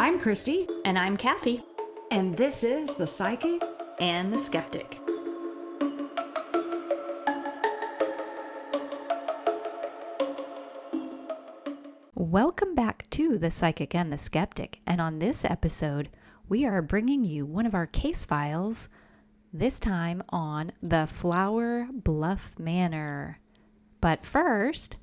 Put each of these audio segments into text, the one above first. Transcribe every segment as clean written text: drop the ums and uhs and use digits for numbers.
I'm Christie. And I'm Kathy. And this is The Psychic And the Skeptic. Welcome back to The Psychic and the Skeptic. And on this episode, we are bringing you one of our case files, this time on the Flower Bluff Manor. But first...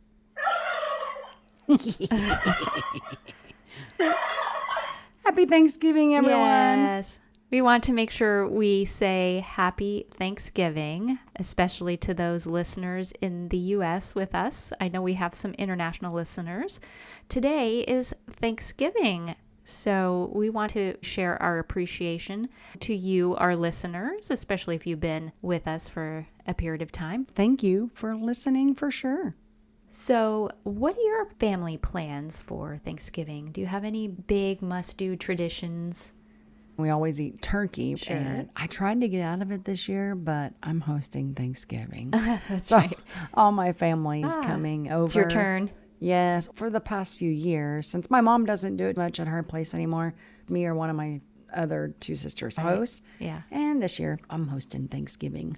Happy Thanksgiving, everyone. Yes. We want to make sure we say Happy Thanksgiving, especially to those listeners in the U.S. with us. I know we have some international listeners. Today is Thanksgiving, so we want to share our appreciation to you, our listeners, especially if you've been with us for a period of time. Thank you for listening for sure. So, what are your family plans for Thanksgiving? Do you have any big must-do traditions? We always eat turkey, Sure. and I tried to get out of it this year, but I'm hosting Thanksgiving. That's right. All my family's coming over. It's your turn. Yes, for the past few years, since my mom doesn't do it much at her place anymore, me or one of my other two sisters host. Yeah. And this year, I'm hosting Thanksgiving.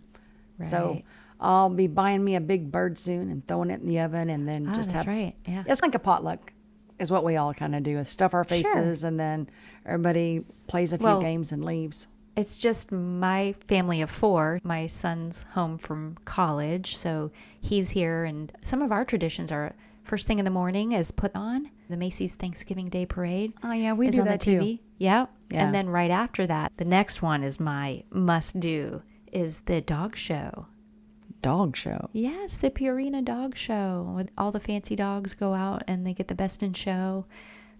Right. So I'll be buying me a big bird soon and throwing it in the oven, and then just that's have... right. Yeah. It's like a potluck is what we all kind of do. Stuff our faces, and then everybody plays a few games and leaves. It's just my family of four. My son's home from college, so he's here. And some of our traditions are first thing in the morning is put on the Macy's Thanksgiving Day Parade. Oh, yeah, we is do on that the TV. too. Yep. Yeah. And then right after that, the next one is my must-do, is the dog show. Dog show. Yes, the Purina dog show. With all the fancy dogs go out and they get the best in show.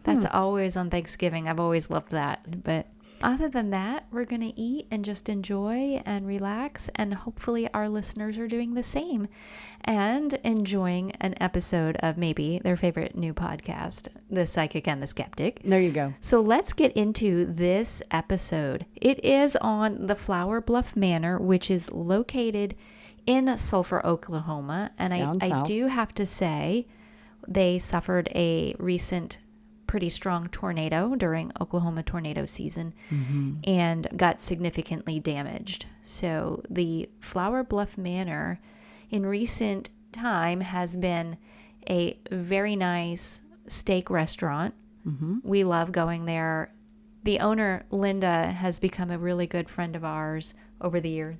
That's always on Thanksgiving. I've always loved that. But other than that, we're going to eat and just enjoy and relax. And hopefully our listeners are doing the same and enjoying an episode of maybe their favorite new podcast, The Psychic and the Skeptic. There you go. So let's get into this episode. It is on the Flower Bluff Manor, which is located in Sulfur, Oklahoma. And I do have to say, they suffered a recent pretty strong tornado during Oklahoma tornado season and got significantly damaged. So the Flower Bluff Manor in recent time has been a very nice steak restaurant. We love going there. The owner, Linda, has become a really good friend of ours over the years.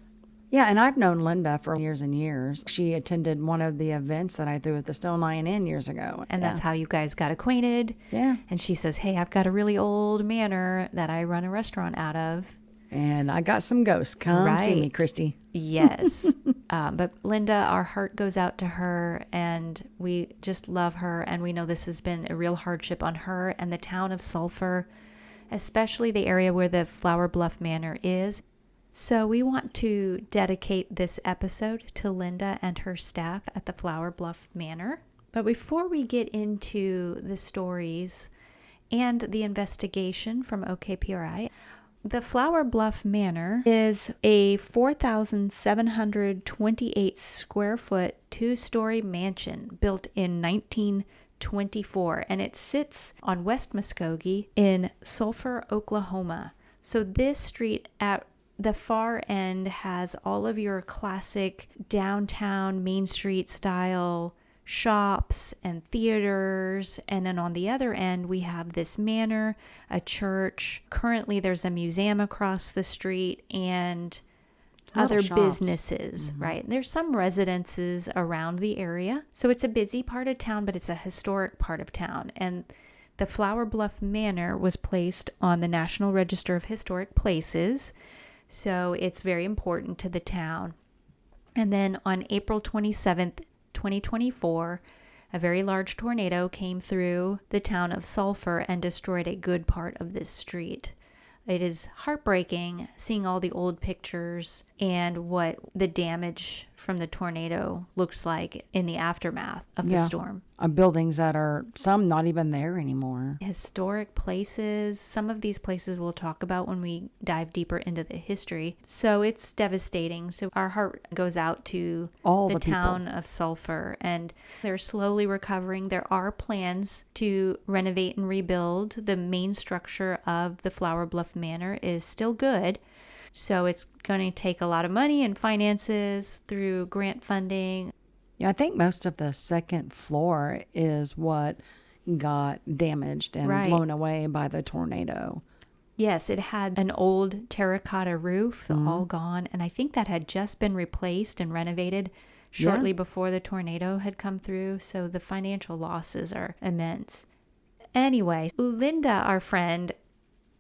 Yeah, and I've known Linda for years and years. She attended one of the events that I threw at the Stone Lion Inn years ago. And that's how you guys got acquainted. Yeah. And she says, hey, I've got a really old manor that I run a restaurant out of. And I got some ghosts. Come see me, Right. Christy. Yes. But Linda, our heart goes out to her, and we just love her. And we know this has been a real hardship on her and the town of Sulfur, especially the area where the Flower Bluff Manor is. So we want to dedicate this episode to Linda and her staff at the Flower Bluff Manor. But before we get into the stories and the investigation from OKPRI, the Flower Bluff Manor is a 4,728 square foot, two-story mansion built in 1924, and it sits on West Muskogee in Sulfur, Oklahoma. So this street at the far end has all of your classic downtown Main Street style shops and theaters. And then on the other end, we have this manor, a church. Currently, there's a museum across the street and other businesses, right? There's some residences around the area. So it's a busy part of town, but it's a historic part of town. And the Flower Bluff Manor was placed on the National Register of Historic Places. So it's very important to the town. And then on April 27th, 2024, a very large tornado came through the town of Sulfur and destroyed a good part of this street. It is heartbreaking seeing all the old pictures and what the damage from the tornado looks like in the aftermath of the storm. Buildings that are some not even there anymore. Historic places. Some of these places we'll talk about when we dive deeper into the history. So it's devastating. So our heart goes out to All the the people. town of Sulfur, and they're slowly recovering. There are plans to renovate and rebuild. The main structure of the Flower Bluff Manor is still good. So it's going to take a lot of money and finances through grant funding. Yeah, I think most of the second floor is what got damaged and blown away by the tornado. Yes, it had an old terracotta roof, all gone. And I think that had just been replaced and renovated shortly before the tornado had come through. So the financial losses are immense. Anyway, Linda, our friend,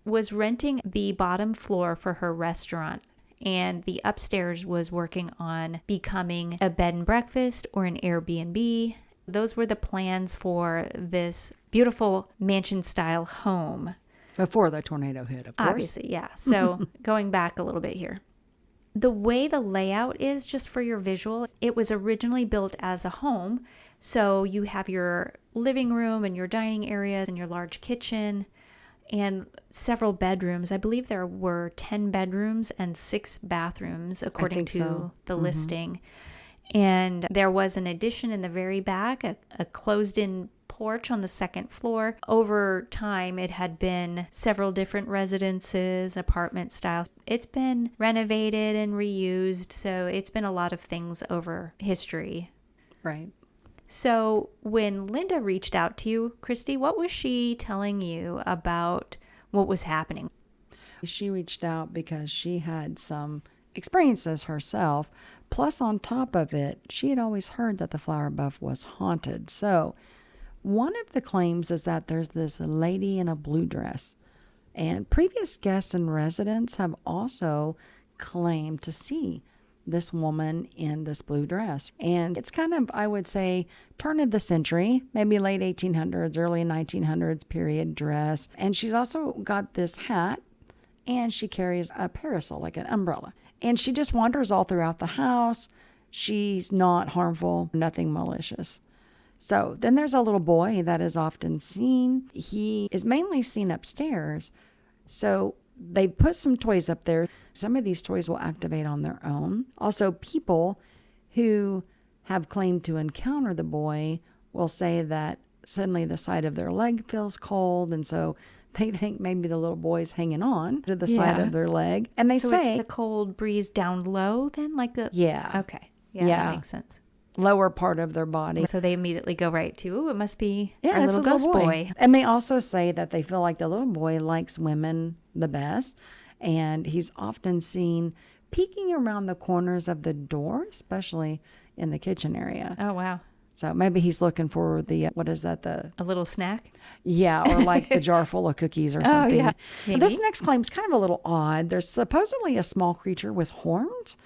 was renting the bottom floor for her restaurant, and the upstairs was working on becoming a bed and breakfast or an Airbnb. Those were the plans for this beautiful mansion-style home. Before the tornado hit, of course. Obviously, yeah. So going back a little bit here. The way the layout is, just for your visual, it was originally built as a home. So you have your living room and your dining areas and your large kitchen and several bedrooms. I believe there were 10 bedrooms and 6 bathrooms, according to the listing. And there was an addition in the very back, a closed-in porch on the second floor. Over time, it had been several different residences, apartment styles. It's been renovated and reused, so it's been a lot of things over history. Right. So when Linda reached out to you, Christy, what was she telling you about what was happening? She reached out because she had some experiences herself. Plus, on top of it, she had always heard that the Flower Bluff was haunted. So one of the claims is that there's this lady in a blue dress. And previous guests and residents have also claimed to see this woman in this blue dress. And it's kind of, I would say, turn of the century, maybe late 1800s, early 1900s period dress. And she's also got this hat, and she carries a parasol, like an umbrella. And she just wanders all throughout the house. She's not harmful, nothing malicious. So then there's a little boy that is often seen. He is mainly seen upstairs. So they put some toys up there. Some of these toys will activate on their own. Also, people who have claimed to encounter the boy will say that suddenly the side of their leg feels cold, and so they think maybe the little boy's hanging on to the side of their leg. And they say it's the cold breeze down low then? Like the Okay. Yeah, that makes sense. Lower part of their body. So they immediately go right to, it must be our it's little a ghost boy. And they also say that they feel like the little boy likes women the best, and he's often seen peeking around the corners of the door, especially in the kitchen area. Oh, wow. So maybe he's looking for the, a little snack? Yeah, or like the jar full of cookies or something. Oh, yeah. This next claim is kind of a little odd. There's supposedly a small creature with horns.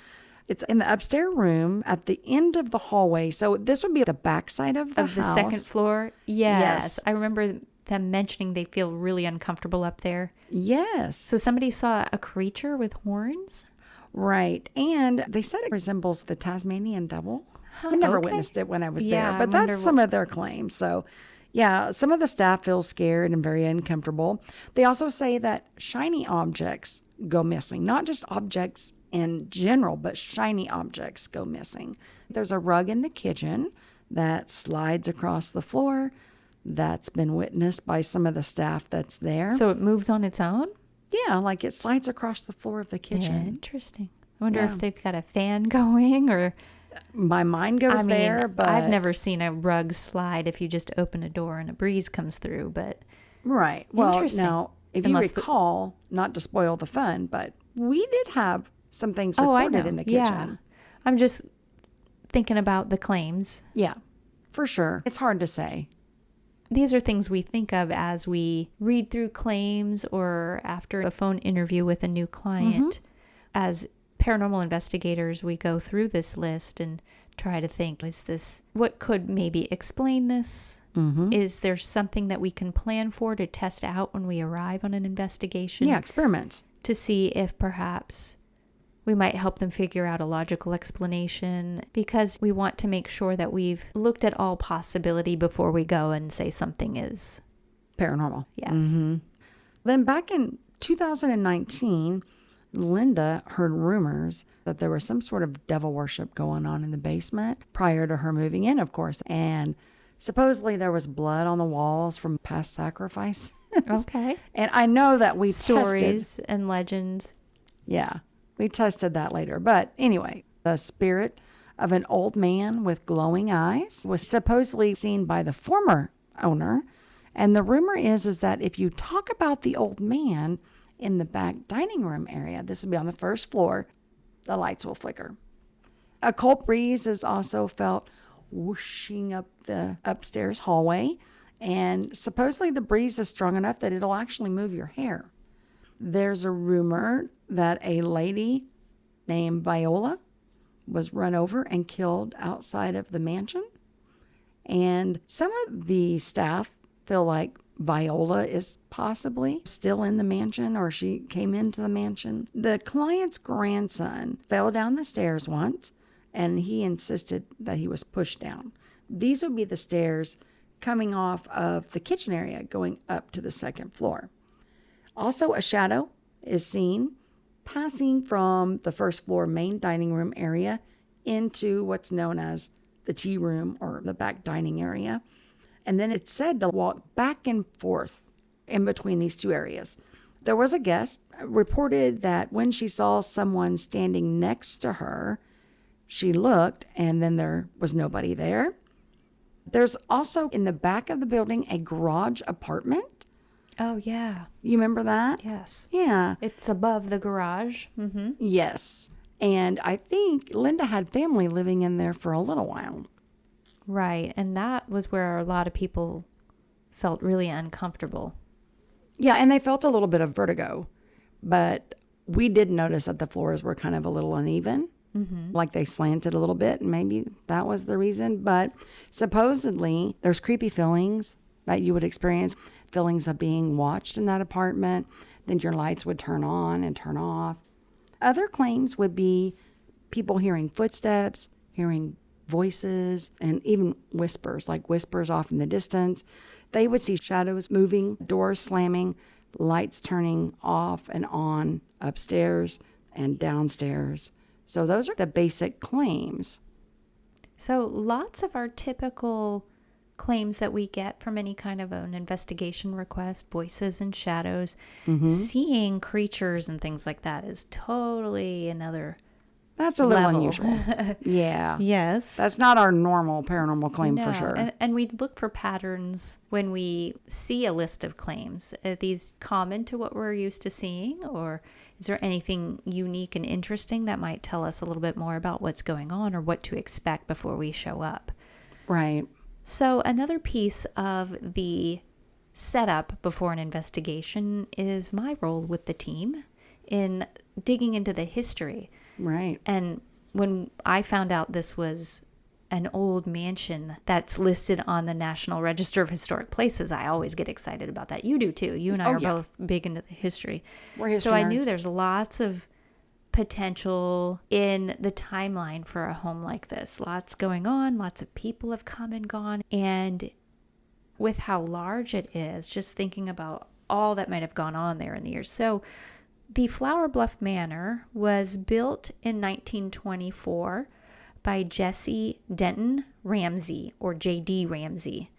It's in the upstairs room at the end of the hallway. So this would be the backside of the house. Of the second floor? Yes. I remember them mentioning they feel really uncomfortable up there. Yes. So somebody saw a creature with horns? Right. And they said it resembles the Tasmanian devil. I never witnessed it when I was there, but that's some of their claims. So yeah, some of the staff feel scared and very uncomfortable. They also say that shiny objects go missing, not just objects in general, but shiny objects go missing. There's a rug in the kitchen that slides across the floor. That's been witnessed by some of the staff that's there. So it moves on its own? Yeah, like it slides across the floor of the kitchen. Interesting. I wonder if they've got a fan going or... My mind goes there, but... I've never seen a rug slide if you just open a door and a breeze comes through, but... Right. Well, now, if you recall, not to spoil the fun, but we did have some things recorded in the kitchen. Yeah. I'm just thinking about the claims. Yeah, for sure. It's hard to say. These are things we think of as we read through claims or after a phone interview with a new client. As paranormal investigators, we go through this list and try to think, is this, what could maybe explain this? Is there something that we can plan for to test out when we arrive on an investigation? Yeah, experiments. To see if perhaps We might help them figure out a logical explanation because we want to make sure that we've looked at all possibility before we go and say something is paranormal. Yes. Then back in 2019, Linda heard rumors that there was some sort of devil worship going on in the basement prior to her moving in, of course. And supposedly there was blood on the walls from past sacrifices. Okay. And I know that we Stories tested. and legends. Yeah, we tested that later. But anyway, the spirit of an old man with glowing eyes was supposedly seen by the former owner. And the rumor is that if you talk about the old man in the back dining room area, this will be on the first floor, the lights will flicker. A cold breeze is also felt whooshing up the upstairs hallway. And supposedly the breeze is strong enough that it'll actually move your hair. There's a rumor that a lady named Viola was run over and killed outside of the mansion. And some of the staff feel like Viola is possibly still in the mansion, or she came into the mansion. The client's grandson fell down the stairs once, and he insisted that he was pushed down. These would be the stairs coming off of the kitchen area going up to the second floor. Also, a shadow is seen passing from the first floor main dining room area into what's known as the tea room or the back dining area. And then it's said to walk back and forth in between these two areas. There was a guest reported that when she saw someone standing next to her, she looked and then there was nobody there. There's also in the back of the building a garage apartment. Oh, yeah. You remember that? Yes. Yeah. It's above the garage. Yes. And I think Linda had family living in there for a little while. Right. And that was where a lot of people felt really uncomfortable. Yeah, and they felt a little bit of vertigo. But we did notice that the floors were kind of a little uneven. Like they slanted a little bit, and maybe that was the reason. But supposedly there's creepy feelings that you would experience, feelings of being watched in that apartment. Then your lights would turn on and turn off. Other claims would be people hearing footsteps, hearing voices, and even whispers, like whispers off in the distance. They would see shadows moving, doors slamming, lights turning off and on upstairs and downstairs. So those are the basic claims. So lots of our typical claims that we get from any kind of an investigation request, voices and shadows, seeing creatures and things like that is totally another That's a little level. unusual. Yeah. Yes. That's not our normal paranormal claim for sure. And we look for patterns when we see a list of claims. Are these common to what we're used to seeing, or is there anything unique and interesting that might tell us a little bit more about what's going on or what to expect before we show up? Right. So another piece of the setup before an investigation is my role with the team in digging into the history. Right. And when I found out this was an old mansion that's listed on the National Register of Historic Places, I always get excited about that. You do too. You and I are both big into the history. We're history So I nerds. knew there's lots of potential in the timeline for a home like this. Lots going on. Lots of people have come and gone. And with how large it is, just thinking about all that might have gone on there in the years. So the Flower Bluff Manor was built in 1924 by Jesse Denton Ramsey, or JD Ramsey.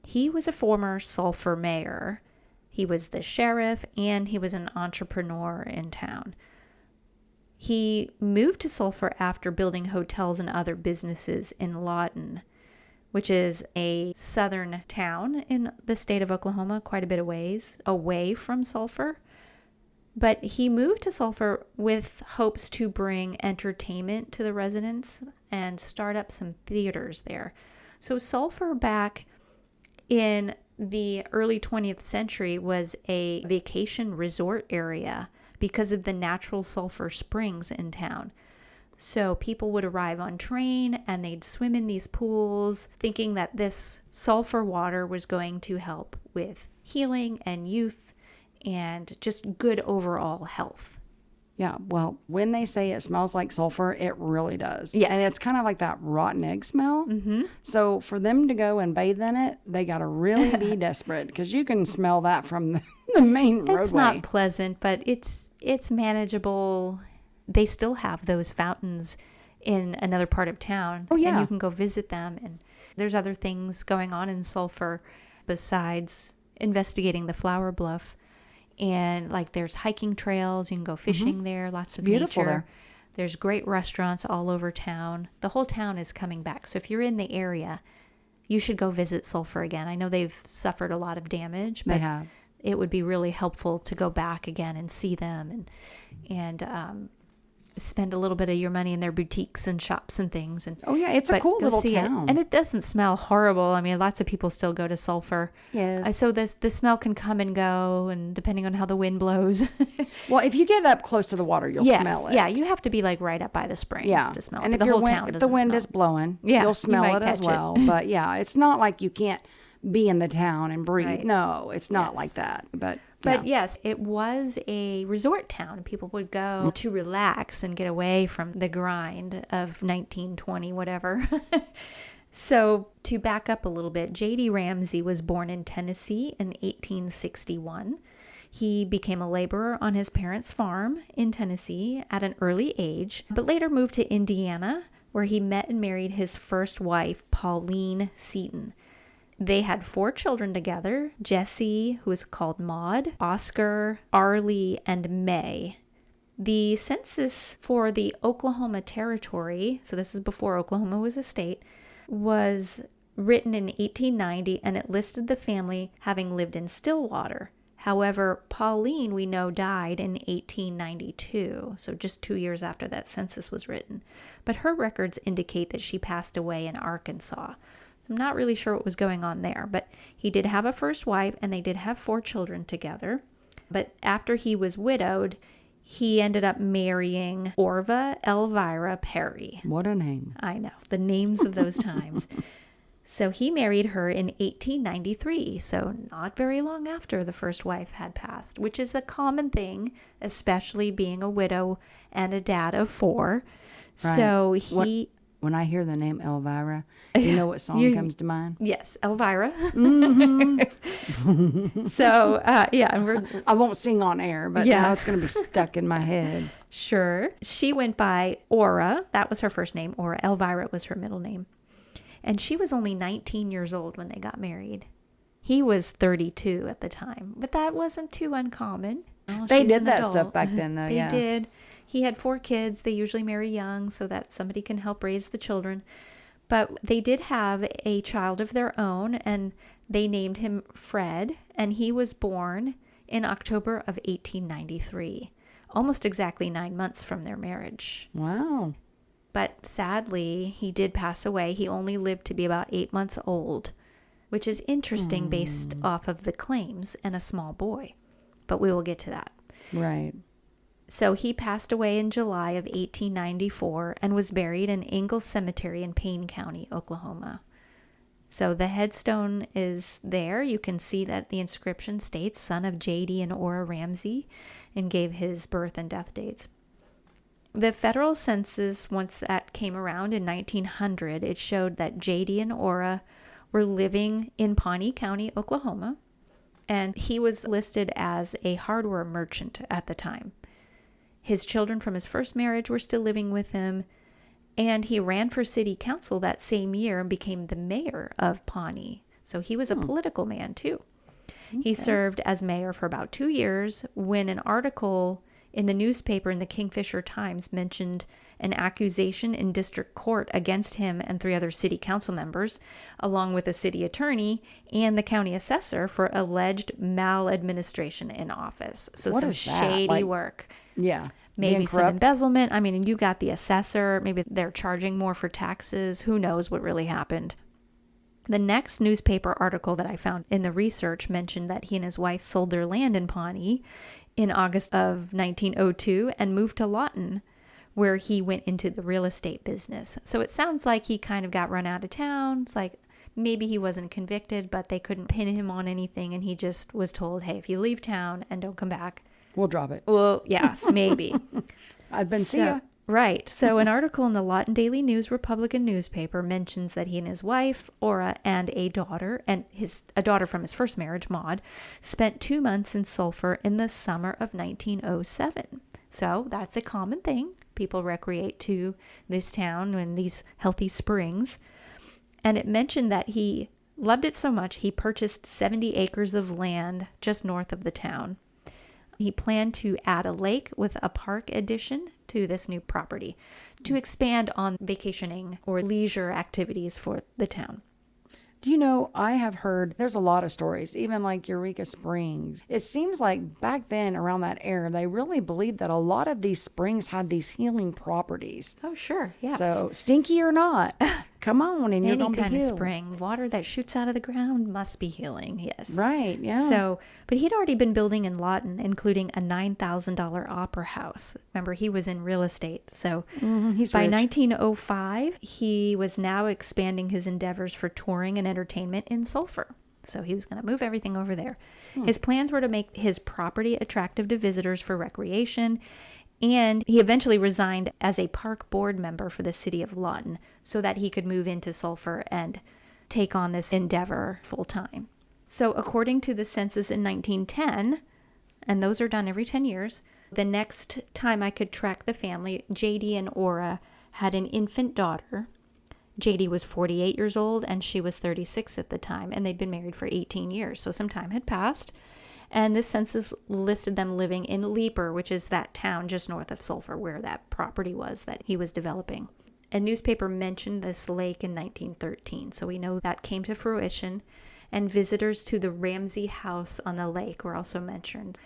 He was a former Sulfur mayor. He was the sheriff, and he was an entrepreneur in town. He moved to Sulfur after building hotels and other businesses in Lawton, which is a southern town in the state of Oklahoma, quite a bit of ways away from Sulfur. But he moved to Sulfur with hopes to bring entertainment to the residents and start up some theaters there. So Sulfur back in the early 20th century was a vacation resort area because of the natural sulfur springs in town. So people would arrive on train and they'd swim in these pools thinking that this sulfur water was going to help with healing and youth and just good overall health. Yeah, well, when they say it smells like sulfur, it really does. Yeah. And it's kind of like that rotten egg smell. Mm-hmm. So for them to go and bathe in it, they got to really be desperate because you can smell that from the main roadway. It's not pleasant, but it's manageable. They still have those fountains in another part of town. Oh, yeah. And you can go visit them. And there's other things going on in Sulfur besides investigating the Flower Bluff. And like there's hiking trails, you can go fishing there, lots of beautiful nature. there. There's great restaurants all over town. The whole town is coming back. So if you're in the area, you should go visit Sulfur again. I know they've suffered a lot of damage, They but have. it would be really helpful to go back again and see them and spend a little bit of your money in their boutiques and shops and things. And Oh, yeah, it's a cool go little see it. town. And it doesn't smell horrible. I mean, lots of people still go to Sulfur. Yes. So the smell can come and go, and depending on how the wind blows. Well, if you get up close to the water, you'll smell it. Yeah, you have to be like right up by the springs to smell and it. if The your whole wind, town if the doesn't wind smell is blowing, Yeah, you'll you smell might it as catch it. well. But yeah, it's not like you can't be in the town and breathe. Right. No, it's not Yes. like that. But yes, it was a resort town. People would go to relax and get away from the grind of 1920, whatever. So to back up a little bit, JD Ramsey was born in Tennessee in 1861. He became a laborer on his parents' farm in Tennessee at an early age, but later moved to Indiana, where he met and married his first wife, Pauline Seton. They had 4 children together, Jessie, who was called Maud, Oscar, Arlie, and May. The census for the Oklahoma Territory, so this is before Oklahoma was a state, was written in 1890, and it listed the family having lived in Stillwater. However, Pauline, we know, died in 1892, so just 2 years after that census was written. But her records indicate that she passed away in Arkansas. So I'm not really sure what was going on there, but he did have a first wife and they did have 4 children together. But after he was widowed, he ended up marrying Orva Elvira Perry. What a name. I know, the names of those times. So he married her in 1893, so not very long after the first wife had passed, which is a common thing, especially being a widow and a dad of 4. Right. So he... When I hear the name Elvira, you know what song comes to mind? Yes, Elvira. Mm-hmm. So, yeah. I won't sing on air, but now it's going to be stuck in my head. Sure. She went by Aura. That was her first name. Aura. Elvira was her middle name. And she was only 19 years old when they got married. He was 32 at the time, but that wasn't too uncommon. Well, They she's did an that adult. stuff back then, though, They yeah. did. He had 4 kids. They usually marry young so that somebody can help raise the children. But they did have a child of their own, and they named him Fred, and he was born in October of 1893, almost exactly 9 months from their marriage. Wow. But sadly, he did pass away. He only lived to be about 8 months old, which is interesting based off of the claims and a small boy. But we will get to that. Right. So he passed away in July of 1894 and was buried in Ingalls Cemetery in Payne County, Oklahoma. So the headstone is there. You can see that the inscription states son of JD and Ora Ramsey and gave his birth and death dates. The federal census, once that came around in 1900, it showed that JD and Ora were living in Pawnee County, Oklahoma, and he was listed as a hardware merchant at the time. His children from his first marriage were still living with him, and he ran for city council that same year and became the mayor of Pawnee. So he was a political man too. Okay. He served as mayor for about 2 years when an article in the newspaper in the Kingfisher Times mentioned an accusation in district court against him and 3 other city council members, along with a city attorney and the county assessor for alleged maladministration in office. So What some is that? shady work. Yeah. Maybe Being some corrupt. embezzlement. I mean, you got the assessor. Maybe they're charging more for taxes. Who knows what really happened? The next newspaper article that I found in the research mentioned that he and his wife sold their land in Pawnee in August of 1902 and moved to Lawton, where he went into the real estate business. So it sounds like he kind of got run out of town. It's like maybe he wasn't convicted, but they couldn't pin him on anything, and he just was told, hey, if you leave town and don't come back, We'll drop it. Well, yes, maybe. I've been see ya. Right. So an article in the Lawton Daily News Republican newspaper mentions that he and his wife, Aura, and a daughter from his first marriage, Maud, spent 2 months in Sulfur in the summer of 1907. So that's a common thing. People recreate to this town and these healthy springs. And it mentioned that he loved it so much, he purchased 70 acres of land just north of the town. He planned to add a lake with a park addition to this new property to expand on vacationing or leisure activities for the town. Do you know, I have heard there's a lot of stories, even like Eureka Springs. It seems like back then around that era, they really believed that a lot of these springs had these healing properties. Oh, sure. Yes. So stinky or not, come on and you're going to be healed. Any kind of spring, water that shoots out of the ground must be healing. Yes. Right. Yeah. So, but he'd already been building in Lawton, including a $9,000 opera house. Remember, he was in real estate. So he's by rich. 1905, he was now expanding his endeavors for touring and entertainment in Sulfur. So he was going to move everything over there. His plans were to make his property attractive to visitors for recreation. And he eventually resigned as a park board member for the city of Lawton so that he could move into Sulfur and take on this endeavor full time. So according to the census in 1910, and those are done every 10 years, the next time I could track the family, JD and Aura had an infant daughter. JD was 48 years old and she was 36 at the time, and they'd been married for 18 years. So some time had passed. And this census listed them living in Leaper, which is that town just north of Sulfur where that property was that he was developing. A newspaper mentioned this lake in 1913, so we know that came to fruition. And visitors to the Ramsey house on the lake were also mentioned.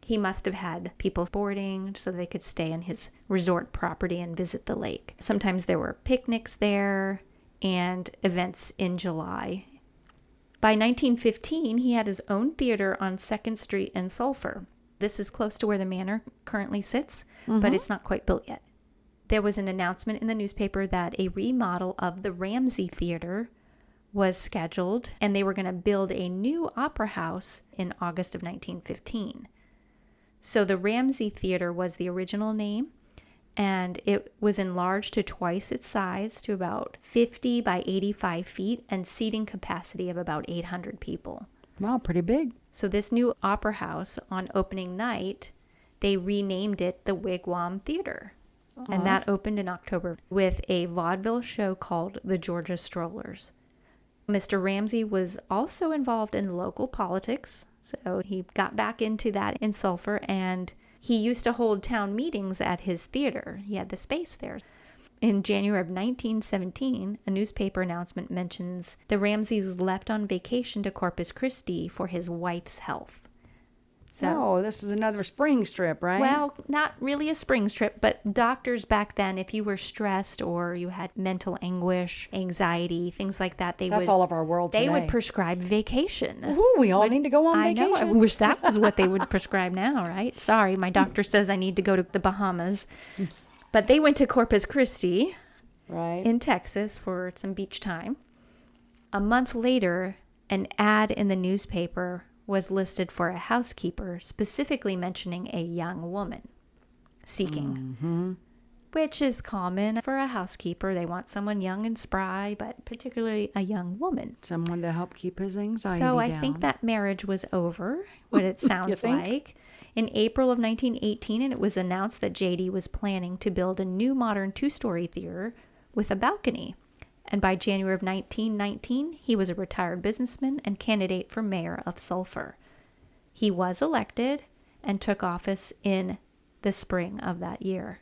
He must have had people boarding so they could stay in his resort property and visit the lake. Sometimes there were picnics there and events in July. By 1915, he had his own theater on 2nd Street in Sulfur. This is close to where the manor currently sits, but it's not quite built yet. There was an announcement in the newspaper that a remodel of the Ramsey Theater was scheduled, and they were going to build a new opera house in August of 1915. So the Ramsey Theater was the original name, and it was enlarged to twice its size to about 50 by 85 feet and seating capacity of about 800 people. Wow, pretty big. So this new opera house, on opening night, they renamed it the Wigwam Theater. And that opened in October with a vaudeville show called The Georgia Strollers. Mr. Ramsey was also involved in local politics, so he got back into that in Sulfur, and he used to hold town meetings at his theater. He had the space there. In January of 1917, a newspaper announcement mentions the Ramseys left on vacation to Corpus Christi for his wife's health. So, this is another spring strip, right? Well, not really a spring strip, but doctors back then, if you were stressed or you had mental anguish, anxiety, things like that, That's all of our world today. They would prescribe vacation. Ooh, we all need to go on vacation. I know. I wish that was what they would prescribe now, right? Sorry, my doctor says I need to go to the Bahamas. But they went to Corpus Christi in Texas for some beach time. A month later, an ad in the newspaper was listed for a housekeeper, specifically mentioning a young woman seeking, which is common for a housekeeper. They want someone young and spry, but particularly a young woman. Someone to help keep his anxiety down. So I think that marriage was over, what it sounds like. In April of 1918, and it was announced that JD was planning to build a new modern 2-story theater with a balcony. And by January of 1919, he was a retired businessman and candidate for mayor of Sulfur. He was elected and took office in the spring of that year.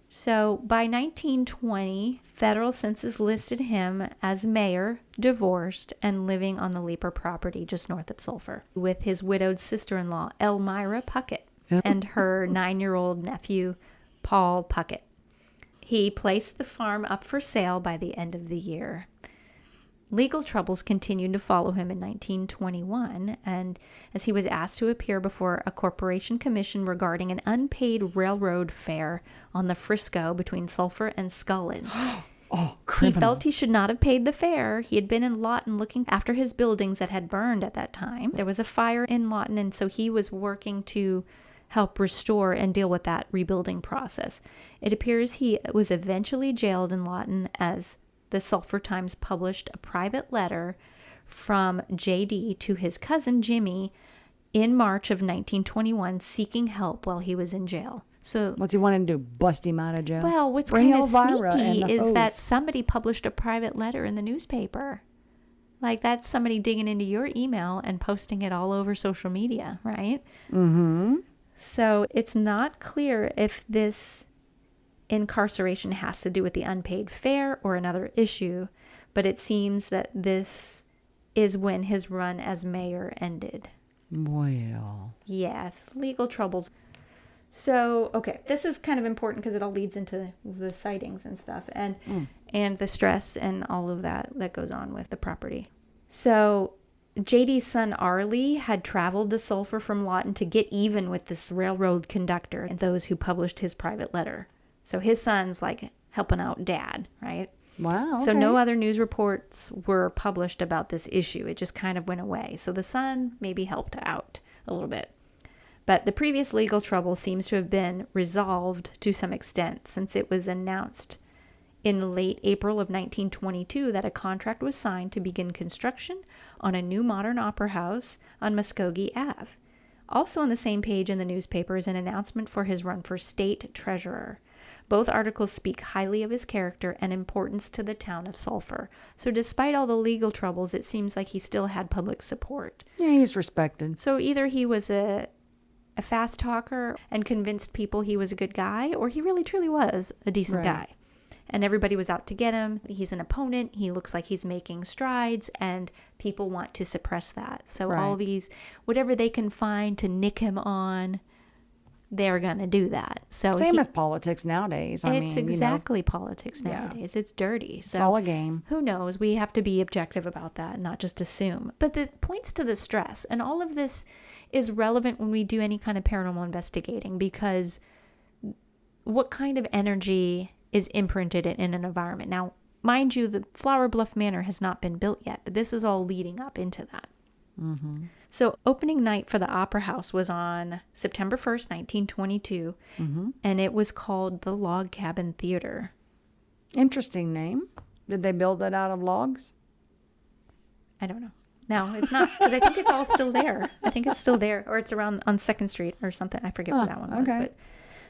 So by 1920, federal census listed him as mayor, divorced, and living on the Leaper property just north of Sulfur with his widowed sister-in-law, Elmira Puckett, and her 9-year-old nephew, Paul Puckett. He placed the farm up for sale by the end of the year. Legal troubles continued to follow him in 1921, and as he was asked to appear before a corporation commission regarding an unpaid railroad fare on the Frisco between Sulfur and Scullin. He felt he should not have paid the fare. He had been in Lawton looking after his buildings that had burned at that time. There was a fire in Lawton, and so he was working to help restore and deal with that rebuilding process. It appears he was eventually jailed in Lawton as the Sulfur Times published a private letter from JD to his cousin Jimmy in March of 1921 seeking help while he was in jail. So what's he wanting to do? Bust him out of jail? Well, what's kind of sneaky is that somebody published a private letter in the newspaper. Like, that's somebody digging into your email and posting it all over social media, right? Mm-hmm. So it's not clear if this incarceration has to do with the unpaid fare or another issue, but it seems that this is when his run as mayor ended. Well. Yes, legal troubles. So, okay, this is kind of important because it all leads into the sightings and stuff and the stress and all of that goes on with the property. So, JD's son Arlie had traveled to Sulfur from Lawton to get even with this railroad conductor and those who published his private letter. So his son's like helping out dad, right? Wow. Okay. So no other news reports were published about this issue. It just kind of went away. So the son maybe helped out a little bit. But the previous legal trouble seems to have been resolved to some extent since it was announced in late April of 1922 that a contract was signed to begin construction on a new modern opera house on Muskogee Ave. Also on the same page in the newspaper is an announcement for his run for state treasurer. Both articles speak highly of his character and importance to the town of Sulfur. So despite all the legal troubles, it seems like he still had public support. Yeah, he's respected. So either he was a fast talker and convinced people he was a good guy, or he really truly was a decent guy. And everybody was out to get him. He's an opponent. He looks like he's making strides, and people want to suppress that. So all these, whatever they can find to nick him on, they're going to do that. So same as politics nowadays. It's exactly politics nowadays. It's dirty. So it's all a game. Who knows? We have to be objective about that and not just assume. But it points to the stress. And all of this is relevant when we do any kind of paranormal investigating, because what kind of energy is imprinted in an environment? Now, mind you, the Flower Bluff Manor has not been built yet, but this is all leading up into that. Mm-hmm. So opening night for the Opera House was on September 1st, 1922, and it was called the Log Cabin Theater. Interesting name. Did they build it out of logs? I don't know. No, it's not, because I think it's all still there. I think it's still there, or it's around on 2nd Street or something. I forget where that one was. But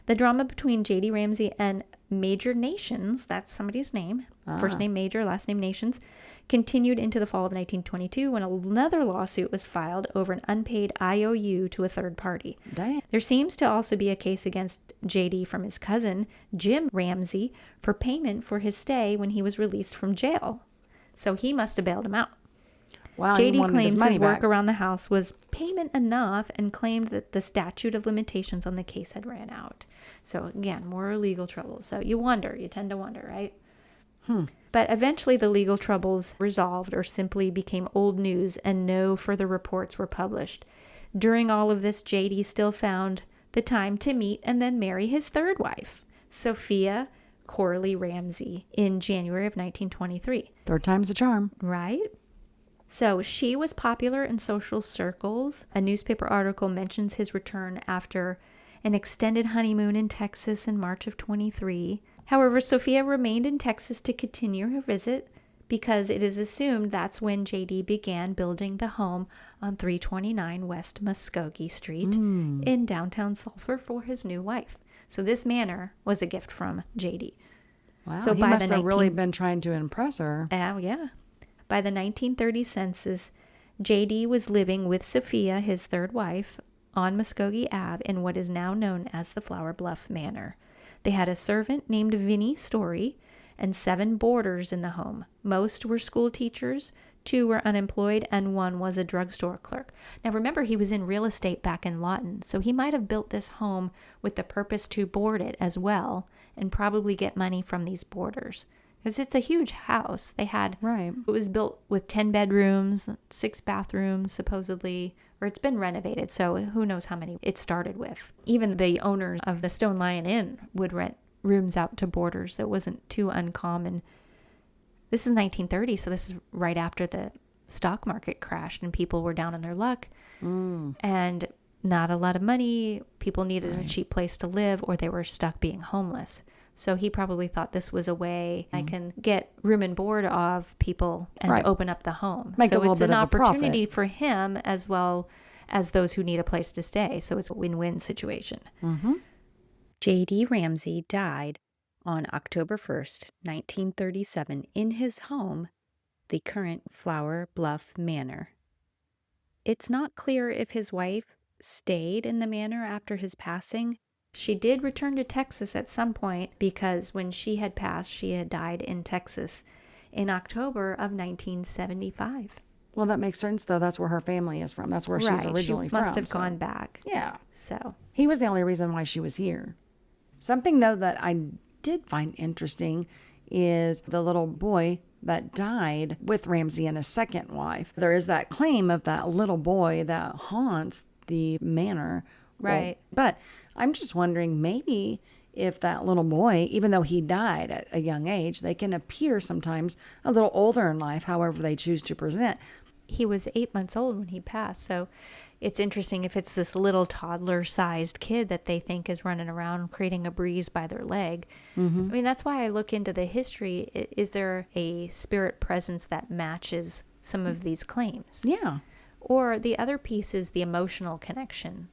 the drama between JD Ramsey and Major Nations, that's somebody's name, first name Major, last name Nations, continued into the fall of 1922 when another lawsuit was filed over an unpaid IOU to a third party. Dang. There seems to also be a case against JD from his cousin, Jim Ramsey, for payment for his stay when he was released from jail. So he must have bailed him out. Wow, JD claims his work around the house was payment enough and claimed that the statute of limitations on the case had ran out. So again, more legal trouble. So you tend to wonder, right? But eventually the legal troubles resolved or simply became old news and no further reports were published. During all of this, JD still found the time to meet and then marry his third wife, Sophia Corley Ramsey, in January of 1923. Third time's a charm. Right? So she was popular in social circles. A newspaper article mentions his return after an extended honeymoon in Texas in March of 23. However, Sophia remained in Texas to continue her visit because it is assumed that's when JD began building the home on 329 West Muskogee Street in downtown Sulfur for his new wife. So this manor was a gift from JD. Wow, so he must have really been trying to impress her. Yeah. By the 1930 census, JD was living with Sophia, his third wife, on Muskogee Ave in what is now known as the Flower Bluff Manor. They had a servant named Vinnie Story and 7 boarders in the home. Most were school teachers, 2 were unemployed, and 1 was a drugstore clerk. Now remember, he was in real estate back in Lawton, so he might have built this home with the purpose to board it as well and probably get money from these boarders. Because it's a huge house. It was built with 10 bedrooms, 6 bathrooms, supposedly, or it's been renovated, so who knows how many it started with. Even the owners of the Stone Lion Inn would rent rooms out to boarders. That wasn't too uncommon. This is 1930, so this is right after the stock market crashed and people were down on their luck. And not a lot of money. People needed a cheap place to live, or they were stuck being homeless. So he probably thought this was a way I can get room and board of people and open up the home. Make a so little it's bit an of a profit. opportunity for him as well as those who need a place to stay. So it's a win-win situation. JD Ramsey died on October 1st, 1937, in his home, the current Flower Bluff Manor. It's not clear if his wife stayed in the manor after his passing. She did return to Texas at some point because when she had passed, she had died in Texas in October of 1975. Well, that makes sense, though. That's where her family is from. That's where she's originally from. She must have gone back. Yeah. So he was the only reason why she was here. Something, though, that I did find interesting is the little boy that died with Ramsey and his second wife. There is that claim of that little boy that haunts the manor. Right. Well, but I'm just wondering, maybe if that little boy, even though he died at a young age, they can appear sometimes a little older in life, however they choose to present. He was 8 months old when he passed. So it's interesting if it's this little toddler-sized kid that they think is running around creating a breeze by their leg. I mean, that's why I look into the history. Is there a spirit presence that matches some of these claims? Yeah. Or the other piece is the emotional connection,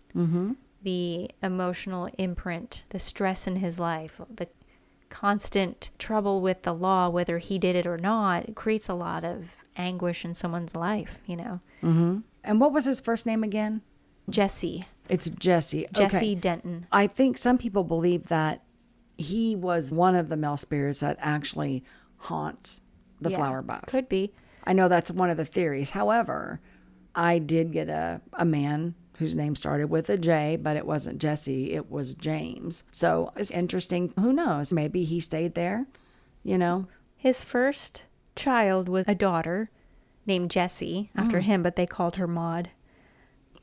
the emotional imprint, the stress in his life, the constant trouble with the law, whether he did it or not. It creates a lot of anguish in someone's life, you know. And what was his first name again? Jesse. It's Jesse. Jesse Denton. I think some people believe that he was one of the male spirits that actually haunts the Flower Bluff. Could be. I know that's one of the theories. However, I did get a man whose name started with a J, but it wasn't Jesse, it was James. So it's interesting. Who knows? Maybe he stayed there, you know? His first child was a daughter named Jessie after him, but they called her Maud.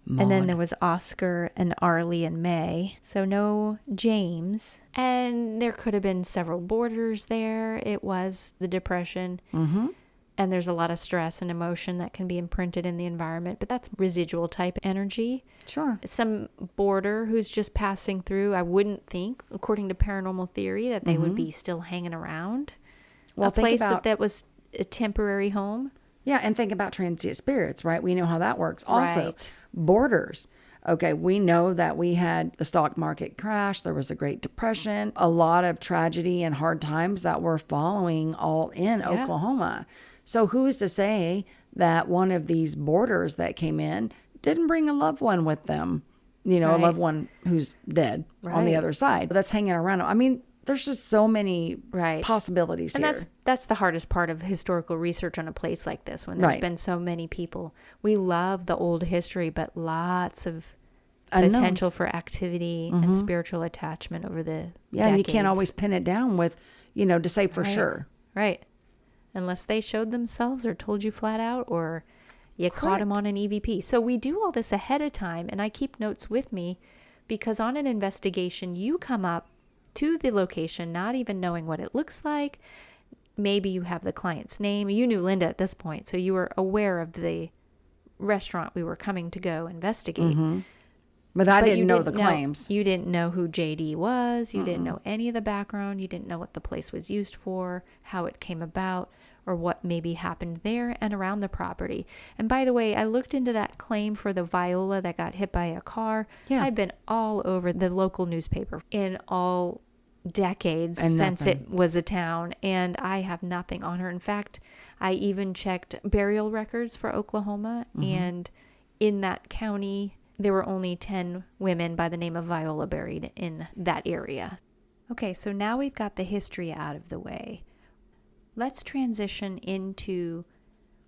And then there was Oscar and Arlie and May. So no James. And there could have been several boarders there. It was the Depression. And there's a lot of stress and emotion that can be imprinted in the environment. But that's residual type energy. Sure. Some boarder who's just passing through, I wouldn't think, according to paranormal theory, that they would be still hanging around. Well, a place that was a temporary home. Yeah, and think about transient spirits, right? We know how that works. Also, Right. Borders. Okay, we know that we had the stock market crash. There was a Great Depression, a lot of tragedy and hard times that were following all in Oklahoma. So who's to say that one of these boarders that came in didn't bring a loved one with them? You know, a loved one who's dead on the other side. That's hanging around. I mean, there's just so many possibilities and here. that's the hardest part of historical research on a place like this, when there's been so many people. We love the old history, but lots of potential for activity and spiritual attachment over the decades. And you can't always pin it down with, you know, to say for sure. Right. Unless they showed themselves or told you flat out, or you caught them on an EVP. So we do all this ahead of time, and I keep notes with me because on an investigation, you come up to the location not even knowing what it looks like. Maybe you have the client's name. You knew Linda at this point, so you were aware of the restaurant we were coming to go investigate. But I didn't know the claims. You didn't know who JD was. You didn't know any of the background. You didn't know what the place was used for, how it came about, or what maybe happened there and around the property. And by the way, I looked into that claim for the Viola that got hit by a car. Yeah. I've been all over the local newspaper in all decades since it was a town, and I have nothing on her. In fact, I even checked burial records for Oklahoma, and in that county, there were only 10 women by the name of Viola buried in that area. Okay, so now we've got the history out of the way. Let's transition into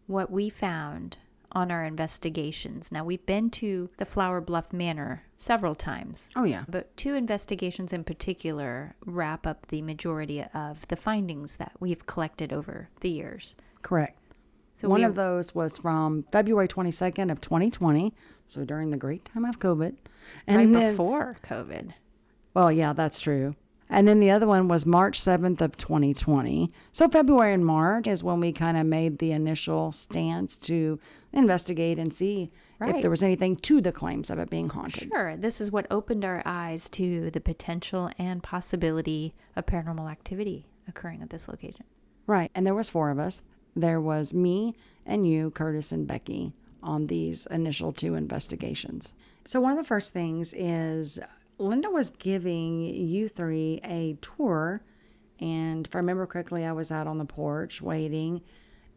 what we found on our investigations. Now, we've been to the Flower Bluff Manor several times. Oh, yeah. But 2 investigations in particular wrap up the majority of the findings that we've collected over the years. Correct. So one of those was from February 22nd of 2020, so during the great time of COVID. And right then, before COVID. well, yeah, that's true. And then the other one was March 7th of 2020. So February and March is when we kind of made the initial stance to investigate and see if there was anything to the claims of it being haunted. Sure. This is what opened our eyes to the potential and possibility of paranormal activity occurring at this location. Right. And there was 4 of us. There was me and you, Curtis and Becky, on these initial 2 investigations. So one of the first things is Linda was giving you 3 a tour. And if I remember correctly, I was out on the porch waiting.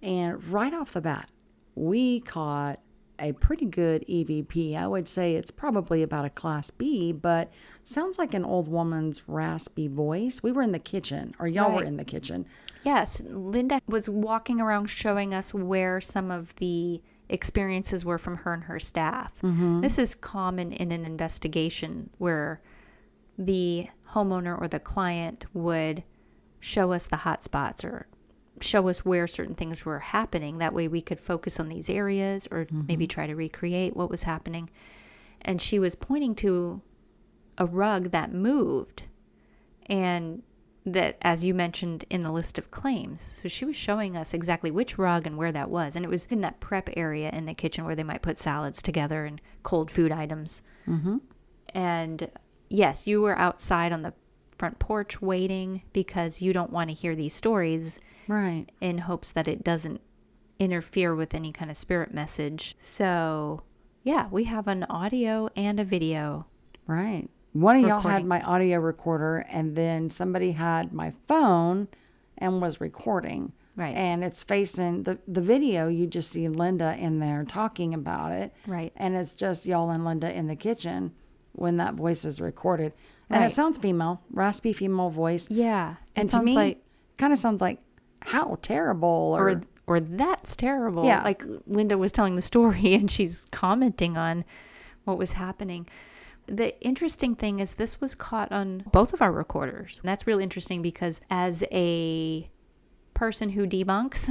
And right off the bat, we caught a pretty good EVP. I would say it's probably about a class B, but sounds like an old woman's raspy voice. We were in the kitchen, or y'all were in the kitchen. Yes, Linda was walking around showing us where some of the experiences were from her and her staff. This is common in an investigation where the homeowner or the client would show us the hot spots or show us where certain things were happening. That way we could focus on these areas or maybe try to recreate what was happening. And she was pointing to a rug that moved, and that, as you mentioned in the list of claims, so she was showing us exactly which rug and where that was. And it was in that prep area in the kitchen where they might put salads together and cold food items. And yes, you were outside on the front porch waiting because you don't want to hear these stories, right, in hopes that it doesn't interfere with any kind of spirit message. So yeah, we have an audio and a video. Right. One of y'all had my audio recorder, and then somebody had my phone and was recording. Right. And it's facing the video. You just see Linda in there talking about it. Right. And it's just y'all and Linda in the kitchen when that voice is recorded. And it sounds female, raspy female voice. Yeah. And to me, kind of sounds like, how terrible. Or that's terrible. Yeah. Like Linda was telling the story and she's commenting on what was happening. The interesting thing is this was caught on both of our recorders. And that's really interesting because as a person who debunks,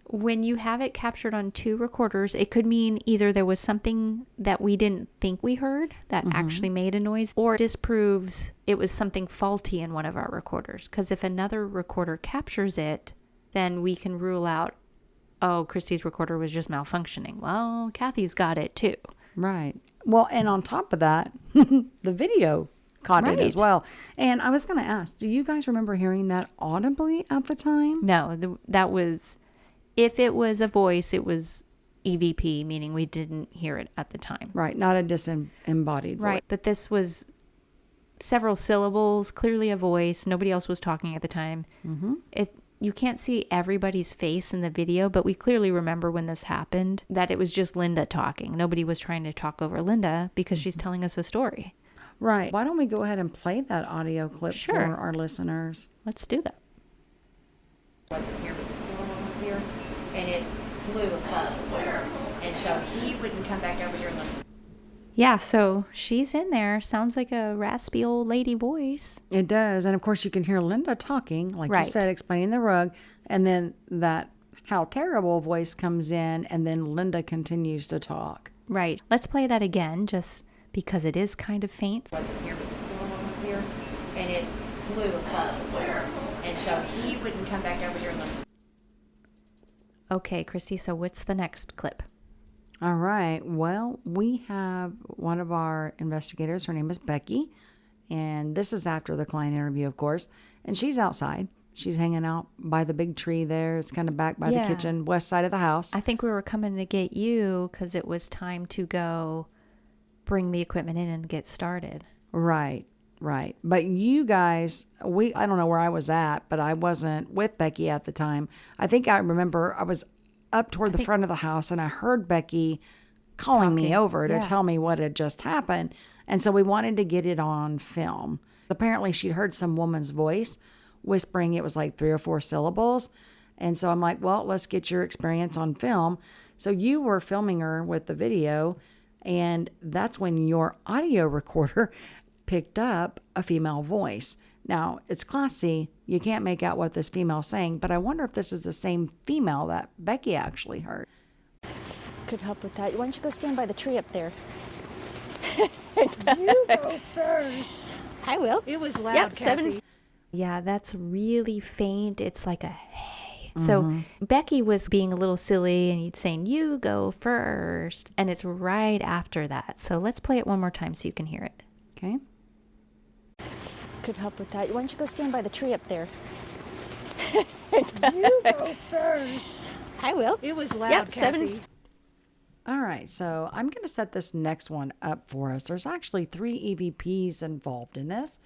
when you have it captured on 2 recorders, it could mean either there was something that we didn't think we heard that actually made a noise, or disproves it was something faulty in one of our recorders. Because if another recorder captures it, then we can rule out, oh, Christie's recorder was just malfunctioning. Well, Kathy's got it too. Right. Well, and on top of that, the video caught it as well. And I was going to ask, do you guys remember hearing that audibly at the time? No, that was, if it was a voice, it was EVP, meaning we didn't hear it at the time. Right. Not a disembodied voice. Right. But this was several syllables, clearly a voice. Nobody else was talking at the time. You can't see everybody's face in the video, but we clearly remember when this happened that it was just Linda talking. Nobody was trying to talk over Linda because she's telling us a story. Right. Why don't we go ahead and play that audio clip for our listeners? Let's do that. Wasn't here, but the silver one was here, and it flew across the floor. And so he wouldn't come back over here unless... Yeah, so she's in there. Sounds like a raspy old lady voice. It does. And of course, you can hear Linda talking, like you said, explaining the rug. And then that how terrible voice comes in, and then Linda continues to talk. Right. Let's play that again, just because it is kind of faint. Wasn't here, but the silver one was here, and it flew across the floor. And so he wouldn't come back over here unless... Okay, Christy, so what's the next clip? All right. Well, we have one of our investigators. Her name is Becky. And this is after the client interview, of course. And she's outside. She's hanging out by the big tree there. It's kind of back by the kitchen, west side of the house. I think we were coming to get you because it was time to go bring the equipment in and get started. Right. Right. But you guys, I don't know where I was at, but I wasn't with Becky at the time. I think I remember I was up toward the front of the house, and I heard Becky calling me over to tell me what had just happened. And so we wanted to get it on film. Apparently she'd heard some woman's voice whispering. It was like 3 or 4 syllables. And so I'm like, well, let's get your experience on film. So you were filming her with the video, and that's when your audio recorder picked up a female voice. Now, it's classy. You can't make out what this female's saying, but I wonder if this is the same female that Becky actually heard. Could help with that. Why don't you go stand by the tree up there? You go first. I will. It was loud, Yep, Kathy. 7. Yeah, that's really faint. It's like a hey. So Becky was being a little silly and he's saying, you go first. And it's right after that. So let's play it one more time so you can hear it. Okay. Could help with that. Why don't you go stand by the tree up there? You go first. I will. It was loud, Yep, Kathy. 7. All right, so I'm going to set this next one up for us. There's actually 3 EVPs involved in this.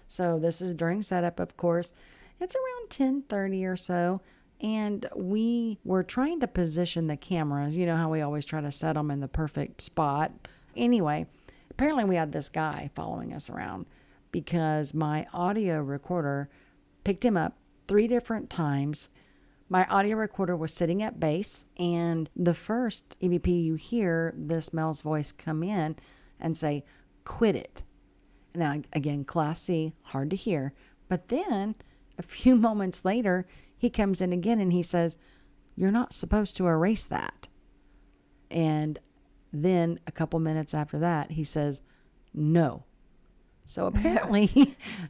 So this is during setup, of course. It's around 10:30 or so. And we were trying to position the cameras. You know how we always try to set them in the perfect spot. Anyway, apparently we had this guy following us around because my audio recorder picked him up 3 different times. My audio recorder was sitting at base, and the first EVP you hear this male's voice come in and say, quit it. Now, again, Class C, hard to hear. But then a few moments later, he comes in again and he says, you're not supposed to erase that. And then a couple minutes after that, he says, no. So apparently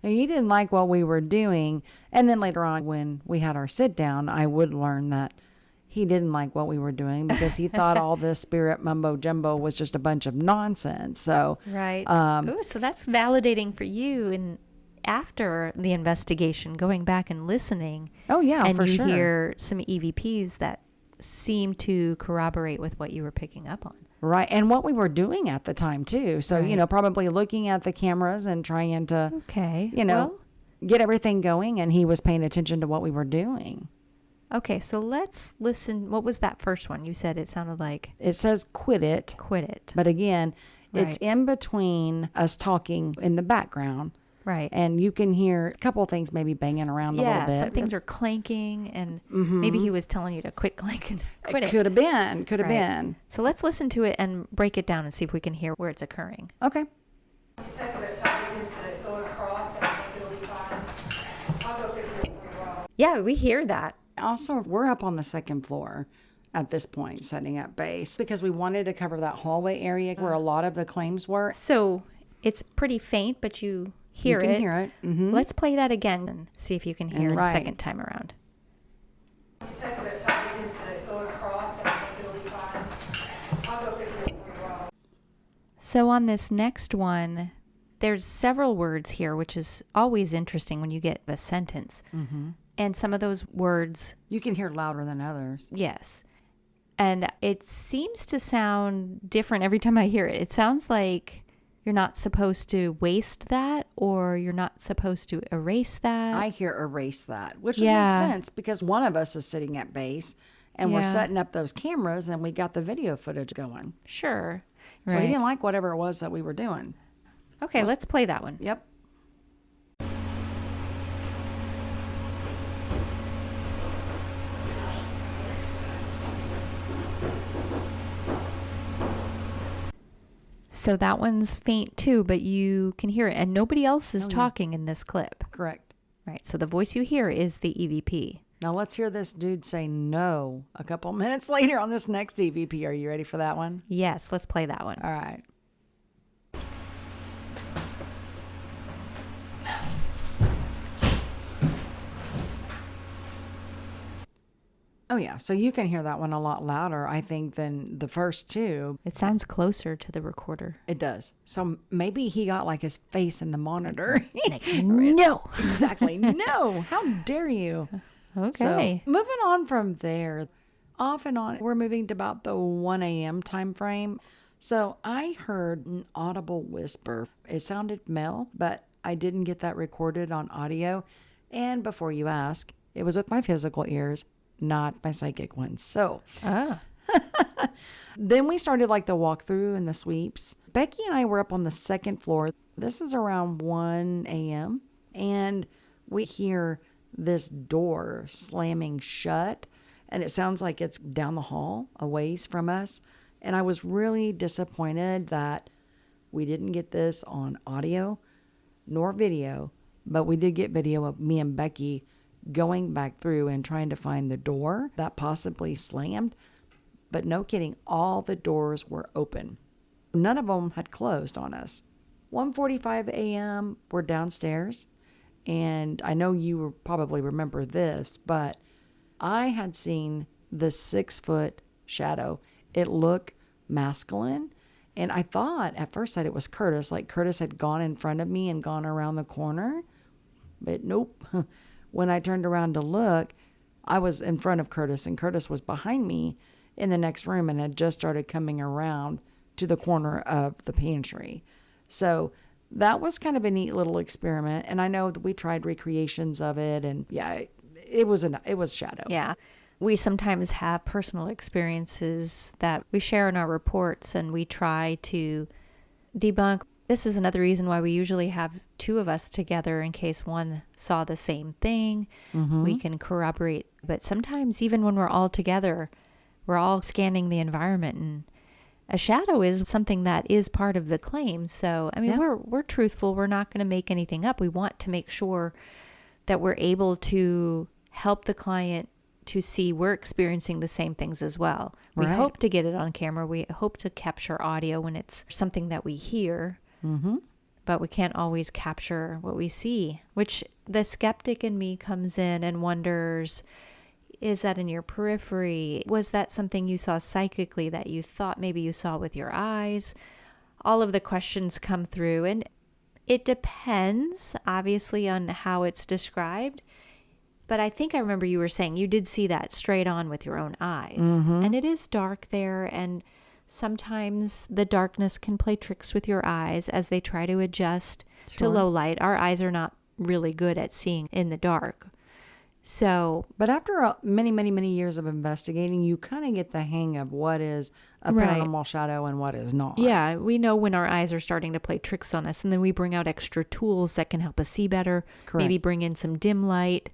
he didn't like what we were doing. And then later on, when we had our sit down, I would learn that he didn't like what we were doing because he thought all this spirit mumbo jumbo was just a bunch of nonsense. So, Right. Ooh, so that's validating for you. And after the investigation, going back and listening. oh yeah, and for you sure. hear some EVPs that seem to corroborate with what you were picking up on. Right. And what we were doing at the time too. So, Right. Probably looking at the cameras and trying to, Okay. get everything going. And he was paying attention to what we were doing. Okay, so let's listen. What was that first one? You said it sounded like It says quit it. quit it. But again, it's Right. in between us talking in the background. Right. And you can hear a couple of things maybe banging around a little Yeah, bit. some things are clanking, and maybe he was telling you to quit clanking. Quit it. Could have been. Could have Right. been. So let's listen to it and break it down and see if we can hear where it's occurring. Okay. Yeah, we hear that. Also, we're up on the second floor at this point, setting up base, because we wanted to cover that hallway area where a lot of the claims were. So it's pretty faint, but you hear You can it. hear it. Mhm. Let's play that again and see if you can hear it Right. a second time around. So on this next one, there's several words here, which is always interesting when you get a sentence. And some of those words, You can hear louder than others. yes. And it seems to sound different every time I hear it. It sounds like you're not supposed to waste that, or you're not supposed to erase that. I hear erase that, which Yeah. makes sense because one of us is sitting at base and we're Yeah. setting up those cameras and we got the video footage going. Sure. So Right. he didn't like whatever it was that we were doing. Okay, let's play that one. Yep. So that one's faint too, but you can hear it. And nobody else is talking in this clip. Correct. Right. So the voice you hear is the EVP. Now let's hear this dude say no a couple minutes later on this next EVP. Are you ready for that one? Yes, let's play that one. All right. Oh, yeah. So you can hear that one a lot louder, I think, than the first two. It sounds closer to the recorder. It does. So maybe he got like his face in the monitor. Like, no. Exactly. No. How dare you? Okay. So moving on from there, off and on, we're moving to about the 1 a.m. time frame. So I heard an audible whisper. It sounded male, but I didn't get that recorded on audio. And before you ask, it was with my physical ears, not my psychic ones. So then we started like the walkthrough and the sweeps. Becky and I were up on the second floor. This is around 1 a.m. And we hear this door slamming shut. And it sounds like it's down the hall, a ways from us. And I was really disappointed that we didn't get this on audio nor video. But we did get video of me and Becky going back through and trying to find the door that possibly slammed. But no kidding, all the doors were open. None of them had closed on us. 1:45 a.m., we're downstairs. And I know you probably remember this, but I had seen the 6-foot shadow. It looked masculine. And I thought at first that it was Curtis, like Curtis had gone in front of me and gone around the corner. But nope. When I turned around to look, I was in front of Curtis, and Curtis was behind me in the next room and had just started coming around to the corner of the pantry. So that was kind of a neat little experiment. And I know that we tried recreations of it, and yeah, it was shadow. Yeah. We sometimes have personal experiences that we share in our reports, and we try to debunk. This is another reason why we usually have two of us together in case one saw the same thing. We can corroborate. But sometimes even when we're all together, we're all scanning the environment, and a shadow is something that is part of the claim. So, I mean, we're truthful. We're not going to make anything up. We want to make sure that we're able to help the client to see we're experiencing the same things as well. We hope to get it on camera. We hope to capture audio when it's something that we hear, but we can't always capture what we see, which the skeptic in me comes in and wonders, is that in your periphery? Was that something you saw psychically that you thought maybe you saw with your eyes? All of the questions come through, and it depends, obviously, on how it's described. But I think I remember you were saying you did see that straight on with your own eyes. And it is dark there, and sometimes the darkness can play tricks with your eyes as they try to adjust to low light. Our eyes are not really good at seeing in the dark. So, but after many, many, many years of investigating, you kind of get the hang of what is a paranormal shadow and what is not. Yeah, we know when our eyes are starting to play tricks on us, and then we bring out extra tools that can help us see better. Correct. Maybe bring in some dim light,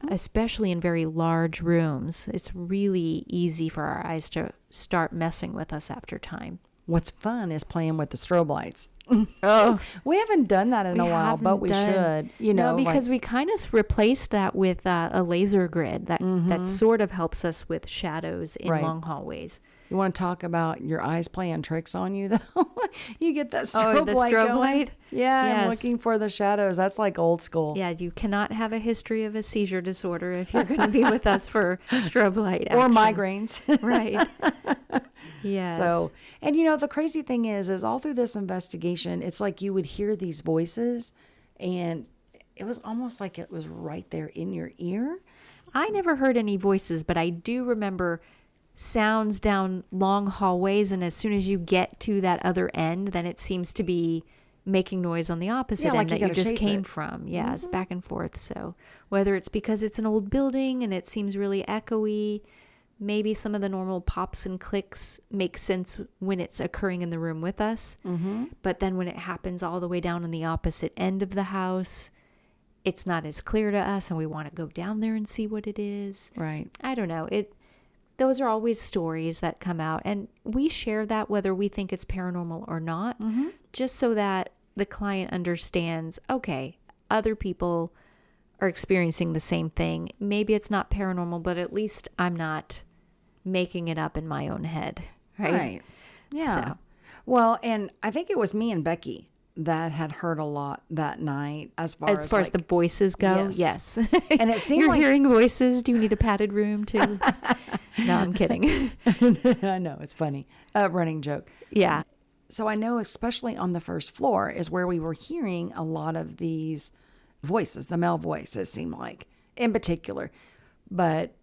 especially in very large rooms. It's really easy for our eyes to start messing with us after time. What's fun is playing with the strobe lights. Oh, we haven't done that in a while, but we should. No, because we kind of replaced that with a laser grid that sort of helps us with shadows in long hallways. You want to talk about your eyes playing tricks on you, though? You get that strobe light going. Light? Yeah, yes. I'm looking for the shadows. That's like old school. Yeah, you cannot have a history of a seizure disorder if you're going to be with us for strobe light action. Or migraines. Right. Yes. So, and the crazy thing is all through this investigation, it's like you would hear these voices, and it was almost like it was right there in your ear. I never heard any voices, but I do remember sounds down long hallways, and as soon as you get to that other end, then it seems to be making noise on the opposite end that you just came from. Yeah, it's back and forth. So whether it's because it's an old building and it seems really echoey, maybe some of the normal pops and clicks make sense when it's occurring in the room with us. But then when it happens all the way down on the opposite end of the house, it's not as clear to us, and we want to go down there and see what it is. Right. I don't know. Those are always stories that come out, and we share that whether we think it's paranormal or not, just so that the client understands, okay, other people are experiencing the same thing. Maybe it's not paranormal, but at least I'm not making it up in my own head, right? Yeah. So. Well, and I think it was me and Becky that had heard a lot that night as far as the voices go. Yes. And it seemed You're like hearing voices. Do you need a padded room too? No, I'm kidding. I know, it's funny. Running joke. Yeah. So I know especially on the first floor is where we were hearing a lot of these voices, the male voices seemed like in particular. But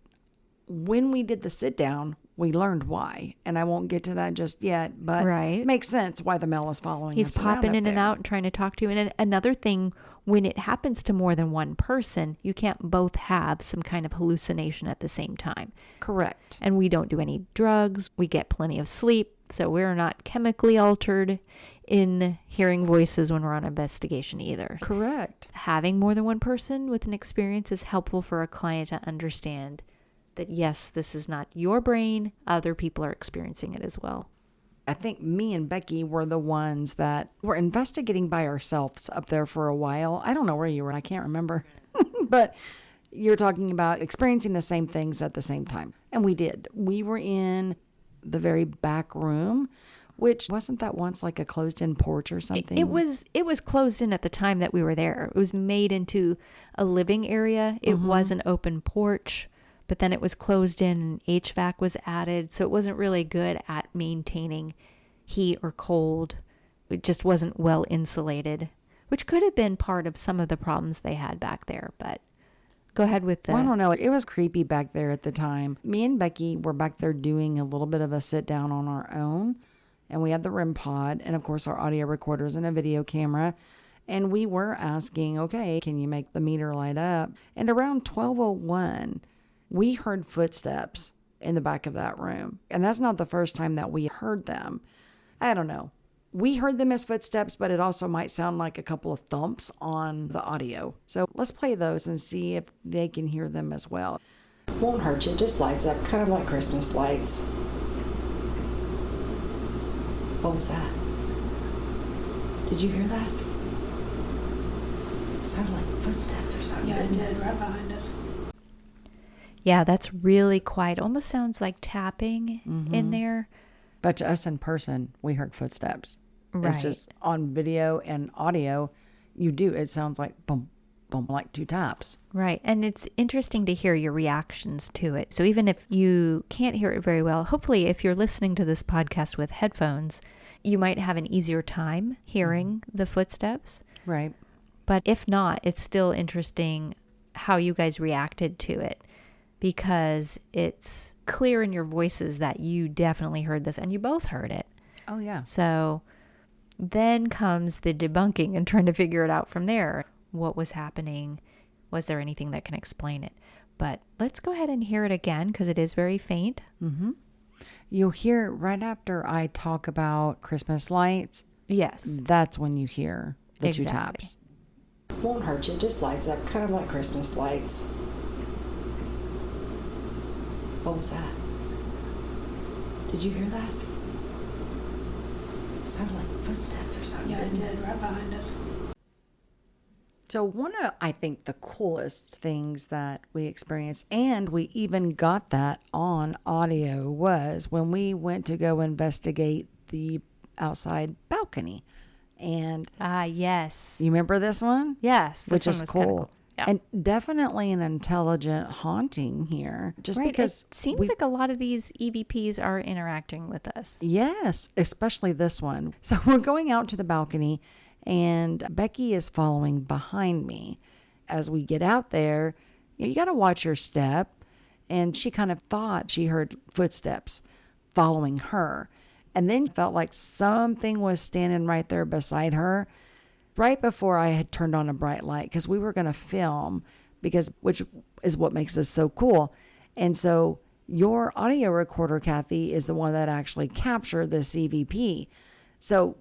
when we did the sit down, we learned why. And I won't get to that just yet, but it makes sense why the male is following He's us around popping in up and there. out and trying to talk to you. And another thing, when it happens to more than one person, you can't both have some kind of hallucination at the same time. Correct. And we don't do any drugs. We get plenty of sleep. So we're not chemically altered in hearing voices when we're on investigation either. Correct. Having more than one person with an experience is helpful for a client to understand that, yes, this is not your brain. Other people are experiencing it as well. I think me and Becky were the ones that were investigating by ourselves up there for a while. I don't know where you were. I can't remember. But you're talking about experiencing the same things at the same time. And we did. We were in the very back room Which wasn't that once like a closed-in porch or something? It was closed in at the time that we were there. It was made into a living area. It was an open porch, but then it was closed in and HVAC was added. So it wasn't really good at maintaining heat or cold. It just wasn't well insulated, which could have been part of some of the problems they had back there. But go ahead with the... Well, I don't know. It was creepy back there at the time. Me and Becky were back there doing a little bit of a sit down on our own. And we had the REM pod and, of course, our audio recorders and a video camera. And we were asking, okay, can you make the meter light up? And around 12:01, we heard footsteps in the back of that room. And that's not the first time that we heard them. I don't know. We heard them as footsteps, but it also might sound like a couple of thumps on the audio. So let's play those and see if they can hear them as well. Won't hurt you. It just lights up, kind of like Christmas lights. What was that? Did you hear that? It sounded like footsteps or something, didn't it? Right behind us. Yeah, that's really quiet. Almost sounds like tapping in there. But to us in person, we heard footsteps. Right. It's just on video and audio, it sounds like boom, boom, like two taps. Right. And it's interesting to hear your reactions to it. So even if you can't hear it very well, hopefully if you're listening to this podcast with headphones, you might have an easier time hearing the footsteps. Right. But if not, it's still interesting how you guys reacted to it, because it's clear in your voices that you definitely heard this and you both heard it. Oh, yeah. So then comes the debunking and trying to figure it out from there. What was happening? Was there anything that can explain it? But let's go ahead and hear it again, because it is very faint. Mm-hmm. You'll hear right after I talk about Christmas lights. Yes. That's when you hear the two Exactly. taps. Won't hurt you. It just lights up, kind of like Christmas lights. What was that? Did you hear that? It sounded like footsteps or something, Yeah, it didn't did. Right behind us. So one of, I think, the coolest things that we experienced, and we even got that on audio, was when we went to go investigate the outside balcony. And Yes. you remember this one? Yes. Which This is one was kinda cool. Yeah. And definitely an intelligent haunting here. Just Right. because It seems like a lot of these EVPs are interacting with us. Yes, especially this one. So we're going out to the balcony, and Becky is following behind me. As we get out there, you got to watch your step. And she kind of thought she heard footsteps following her, and then felt like something was standing right there beside her right before I had turned on a bright light, because we were going to film, which is what makes this so cool. And so your audio recorder, Kathy, is the one that actually captured this EVP. So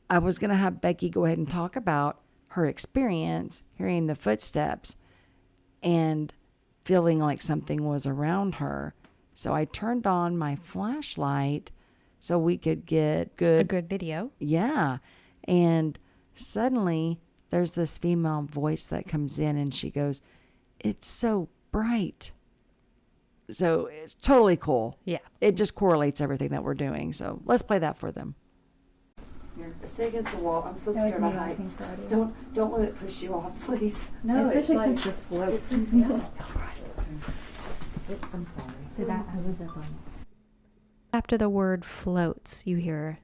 I was going to have Becky go ahead and talk about her experience hearing the footsteps and feeling like something was around her. So I turned on my flashlight so we could get A good video. Yeah. And suddenly there's this female voice that comes in, and she goes, "It's so bright." So it's totally cool. Yeah. It just correlates everything that we're doing. So let's play that for them. Stay against the wall. I'm so That was scared of me heights. laughing, sorry. Don't let it push you off, please. No, Especially it's like, since the slope. Oops, I'm sorry. so that I was up on. After the word floats, you hear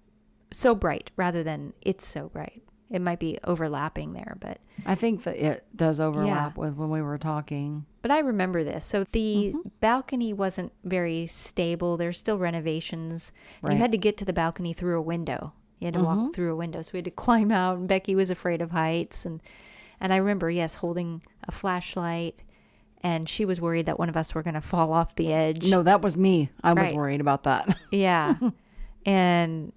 so bright rather than it's so bright. It might be overlapping there, but I think that it does overlap with when we were talking. I remember this. So the balcony wasn't very stable. There's still renovations. And Right. you had to get to the balcony through a window. You had to walk through a window. So we had to climb out, and Becky was afraid of heights. And I remember, yes, holding a flashlight, and she was worried that one of us were going to fall off the edge. No, that was me. I was Right. worried about that. Yeah. And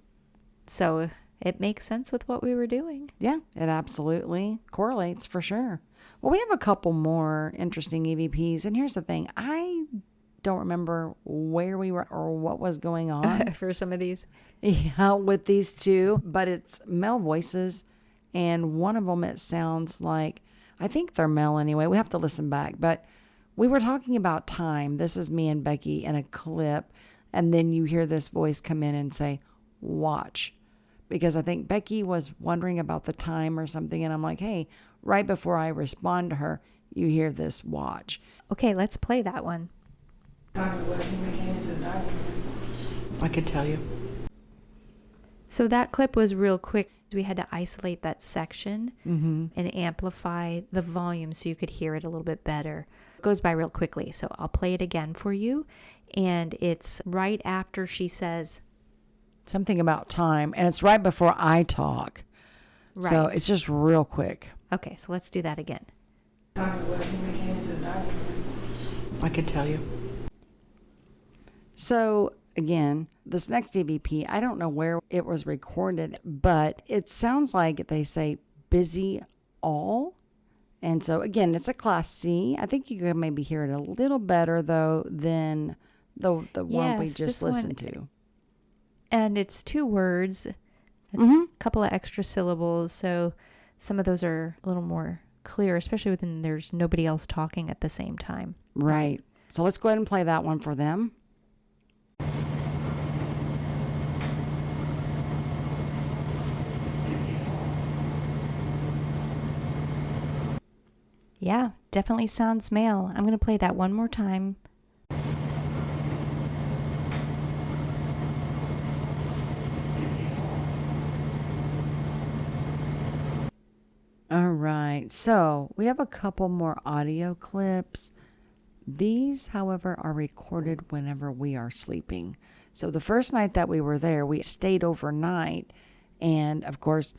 so it makes sense with what we were doing. Yeah, it absolutely correlates for sure. Well, we have a couple more interesting EVPs. And here's the thing. I don't remember where we were or what was going on For some of these. yeah, with these two, but it's male voices. And one of them, it sounds like, I think they're male anyway. We have to listen back. But we were talking about time. This is me and Becky in a clip. And then you hear this voice come in and say, watch. Because I think Becky was wondering about the time or something. And I'm like, hey, right before I respond to her, you hear this watch. Okay, let's play that one. I can tell you. So that clip was real quick. We had to isolate that section and amplify the volume so you could hear it a little bit better. It goes by real quickly. So I'll play it again for you. And it's right after she says something about time. And it's right before I talk. Right. So it's just real quick. Okay, so let's do that again. I can tell you. So again, this next EVP, I don't know where it was recorded, but it sounds like they say busy all. And so again, it's a class C. I think you could maybe hear it a little better though than the one we just listened to. And it's 2 words, a couple of extra syllables. So some of those are a little more clear, especially when there's nobody else talking at the same time. Right. So let's go ahead and play that one for them. Yeah, definitely sounds male. I'm going to play that one more time. All right. So we have a couple more audio clips. These, however, are recorded whenever we are sleeping. So the first night that we were there, we stayed overnight. And of course,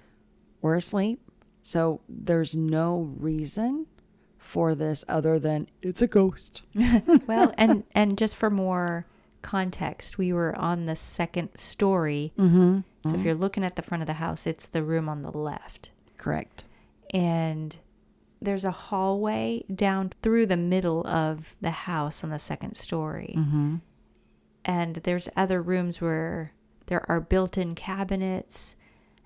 we're asleep. So there's no reason for this other than it's a ghost. Well, and just for more context, we were on the 2nd story. So if you're looking at the front of the house, it's the room on the left. Correct. And there's a hallway down through the middle of the house on the 2nd story. And there's other rooms where there are built-in cabinets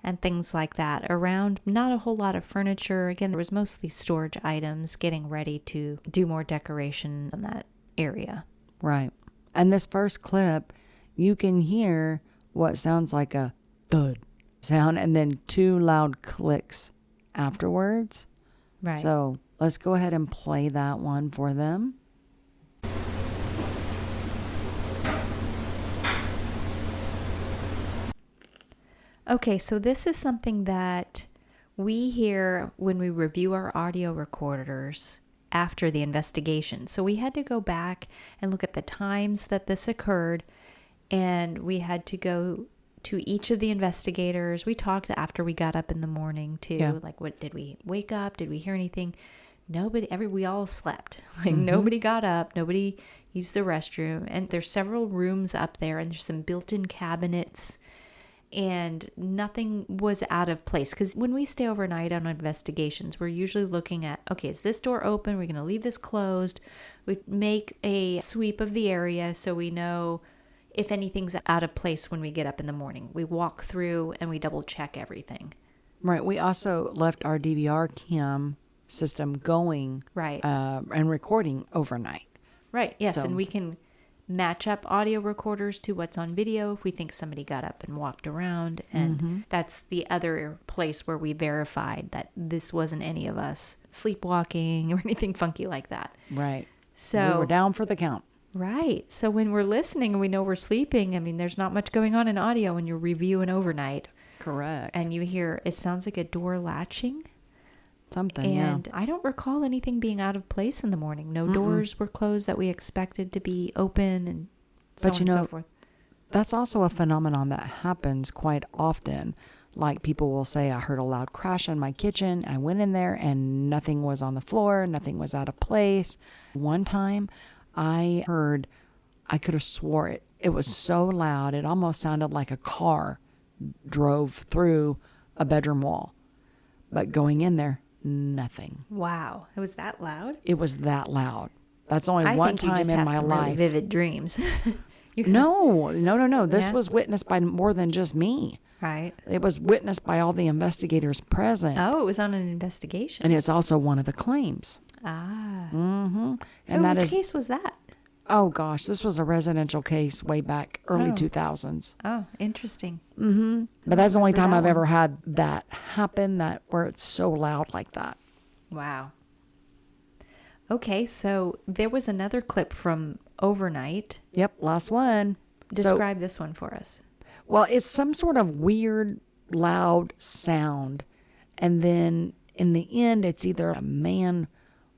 and things like that around. Not a whole lot of furniture. Again, there was mostly storage items, getting ready to do more decoration in that area. Right. And this first clip, you can hear what sounds like a thud sound and then 2 loud clicks afterwards. Right. So let's go ahead and play that one for them. Okay, so this is something that we hear when we review our audio recorders after the investigation. So we had to go back and look at the times that this occurred, and we had to go to each of the investigators. We talked after we got up in the morning too. Yeah. Like, what did we wake up? Did we hear anything? Nobody, we all slept. Like nobody got up, nobody used the restroom. And there's several rooms up there, and there's some built-in cabinets, and nothing was out of place. Because when we stay overnight on investigations, we're usually looking at, okay, is this door open? We're going to leave this closed. We make a sweep of the area so we know if anything's out of place when we get up in the morning. We walk through and we double check everything. Right. We also left our DVR cam system going, Right. and recording overnight. Right. Yes. So- And we can match up audio recorders to what's on video if we think somebody got up and walked around. And that's the other place where we verified that this wasn't any of us sleepwalking or anything funky like that. Right. So we were down for the count. Right. So when we're listening and we know we're sleeping, I mean, there's not much going on in audio when you're reviewing overnight. Correct. And you hear, it sounds like a door latching. Something, And I don't recall anything being out of place in the morning. No doors were closed that we expected to be open, and so But on you and know, so forth. That's also a phenomenon that happens quite often. Like people will say, I heard a loud crash in my kitchen. I went in there and nothing was on the floor. Nothing was out of place. One time I could have swore it was so loud. It almost sounded like a car drove through a bedroom wall. But going in there, nothing. Wow. It was that loud? It was that loud. That's only I one think you time just in have my some really life. vivid dreams. No. This Yeah? was witnessed by more than just me. Right. It was witnessed by all the investigators present. Oh, it was on an investigation. And it's also one of the claims. Ah. Mm-hmm. And that Which is case was that? Oh gosh, this was a residential case way back early Oh. 2000s. Oh, interesting. But that's the only remember time that I've one. ever had that happen, that where it's so loud like that. Wow. Okay, so there was another clip from overnight. Yep, last one. Describe this one for us. Well, it's some sort of weird, loud sound. And then in the end, it's either a man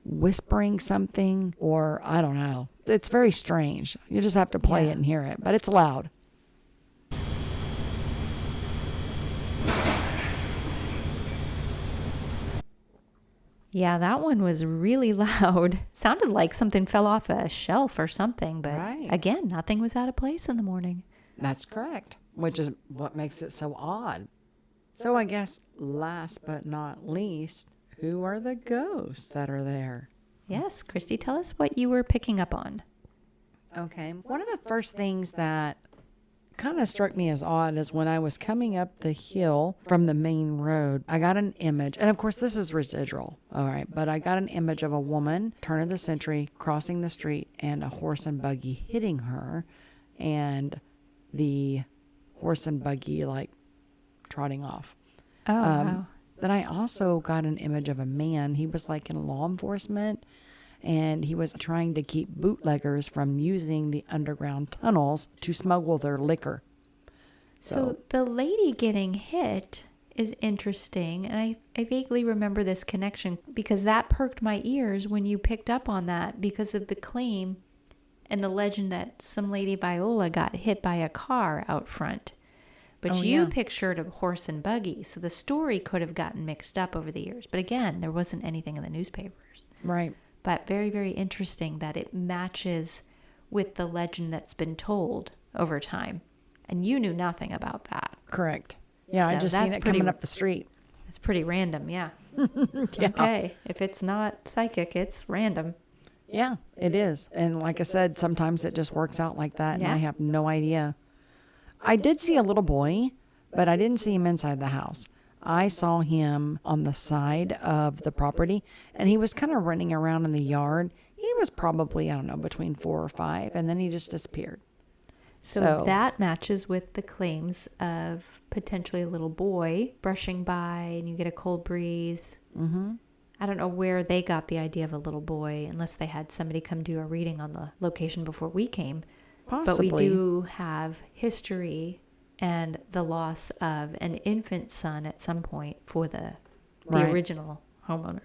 whispering something or I don't know. It's very strange. You just have to play Yeah. it and hear it, but it's loud. Yeah, that one was really loud. Sounded like something fell off a shelf or something, but Right. again, nothing was out of place in the morning. That's correct, which is what makes it so odd. So I guess last but not least, who are the ghosts that are there? Yes, Christy, tell us what you were picking up on. Okay. One of the first things that kind of struck me as odd is when I was coming up the hill from the main road, I got an image. And of course, this is residual. All right. But I got an image of a woman, turn of the century, crossing the street and a horse and buggy hitting her. And the horse and buggy like trotting off. Oh, wow. Then I also got an image of a man. He was like in law enforcement and he was trying to keep bootleggers from using the underground tunnels to smuggle their liquor. So the lady getting hit is interesting. And I vaguely remember this connection because that perked my ears when you picked up on that because of the claim and the legend that some lady Viola got hit by a car out front. But Oh, you yeah. pictured a horse and buggy. So the story could have gotten mixed up over the years. But again, there wasn't anything in the newspapers. Right. But very, very interesting that it matches with the legend that's been told over time. And you knew nothing about that. Correct. Yeah, I So just seen that's it pretty- coming up the street. It's pretty random, yeah. Yeah. Okay. If it's not psychic, it's random. Yeah, it is. And like I said, sometimes it just works out like that and Yeah. I have no idea. I did see a little boy, but I didn't see him inside the house. I saw him on the side of the property and he was kind of running around in the yard. He was probably, I don't know, between 4 or 5 and then he just disappeared. So that matches with the claims of potentially a little boy brushing by and you get a cold breeze. Mm-hmm. I don't know where they got the idea of a little boy unless they had somebody come do a reading on the location before we came. Possibly. But we do have history and the loss of an infant son at some point for the Right. original homeowner.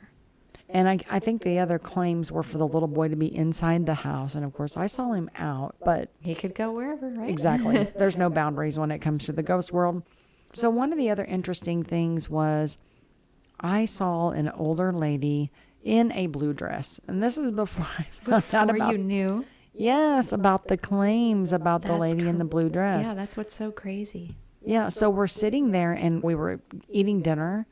And I think the other claims were for the little boy to be inside the house. And of course, I saw him out, but He could go wherever, right? exactly. There's no boundaries when it comes to the ghost world. So one of the other interesting things was I saw an older lady in a blue dress. And this is before I found out Before about, you knew. yes, about the claims about the That's lady in the blue dress. Yeah, that's what's so crazy. Yeah, so we're sitting there and we were eating dinner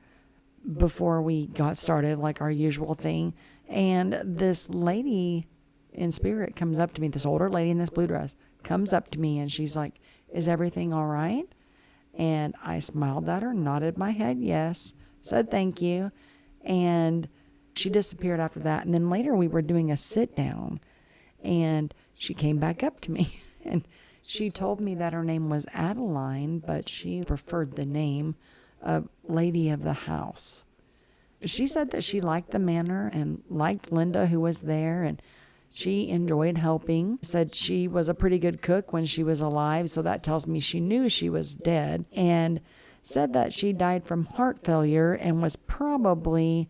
before we got started, like our usual thing. And this lady in spirit comes up to me, this older lady in this blue dress comes up to me and she's like, "Is everything all right?" And I smiled at her, nodded my head yes, said thank you. And she disappeared after that. And then later we were doing a sit down and she came back up to me and she told me that her name was Adeline, but she preferred the name of Lady of the House. She said that she liked the manor and liked Linda who was there and she enjoyed helping. Said she was a pretty good cook when she was alive, so that tells me she knew she was dead. And said that she died from heart failure and was probably,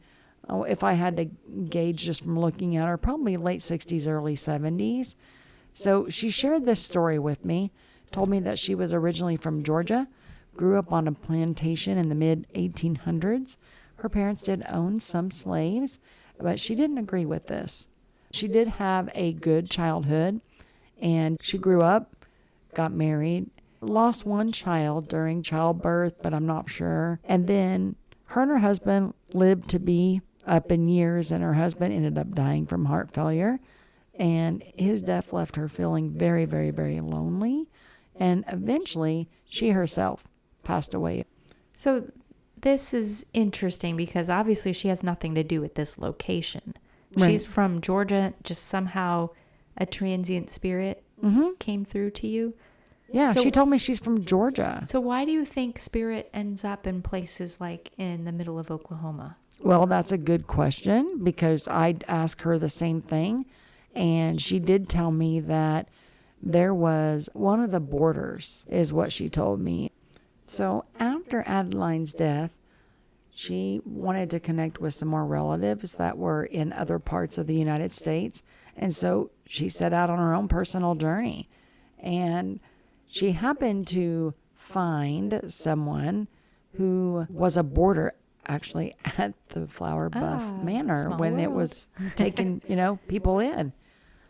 if I had to gauge just from looking at her, probably late 60s, early 70s. So she shared this story with me, told me that she was originally from Georgia, grew up on a plantation in the mid 1800s. Her parents did own some slaves, but she didn't agree with this. She did have a good childhood and she grew up, got married, lost one child during childbirth, but I'm not sure. And then her and her husband lived to be up in years and her husband ended up dying from heart failure. And his death left her feeling very, very, very lonely. And eventually she herself passed away. So this is interesting because obviously she has nothing to do with this location. Right. She's from Georgia, just somehow a transient spirit came through to you. Yeah, So- she told me she's from Georgia. So why do you think spirit ends up in places like in the middle of Oklahoma? Well, that's a good question because I'd ask her the same thing. And she did tell me that there was one of the borders, is what she told me. So after Adeline's death, she wanted to connect with some more relatives that were in other parts of the United States. And so she set out on her own personal journey. And she happened to find someone who was a boarder actually at the Flower Bluff Manor small when it world. was taking, people in.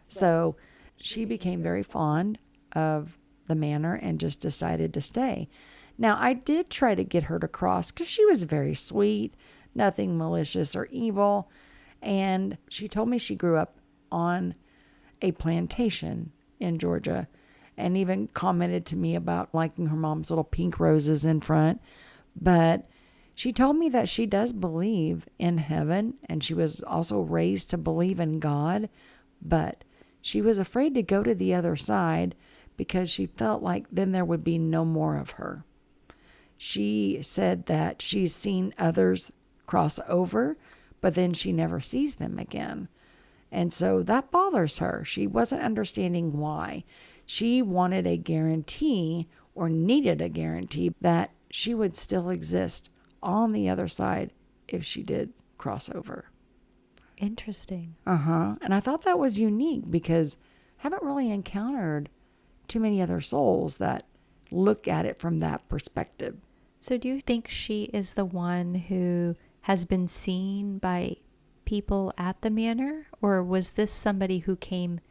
So she became very fond of the manor and just decided to stay. Now, I did try to get her to cross because she was very sweet, nothing malicious or evil. And she told me she grew up on a plantation in Georgia and even commented to me about liking her mom's little pink roses in front. But she told me that she does believe in heaven and she was also raised to believe in God, but she was afraid to go to the other side because she felt like then there would be no more of her. She said that she's seen others cross over, but then she never sees them again. And so that bothers her. She wasn't understanding why. She wanted a guarantee or needed a guarantee that she would still exist on the other side if she did cross over. Interesting. And I thought that was unique because I haven't really encountered too many other souls that look at it from that perspective. So do you think she is the one who has been seen by people at the manor? Or was this somebody who came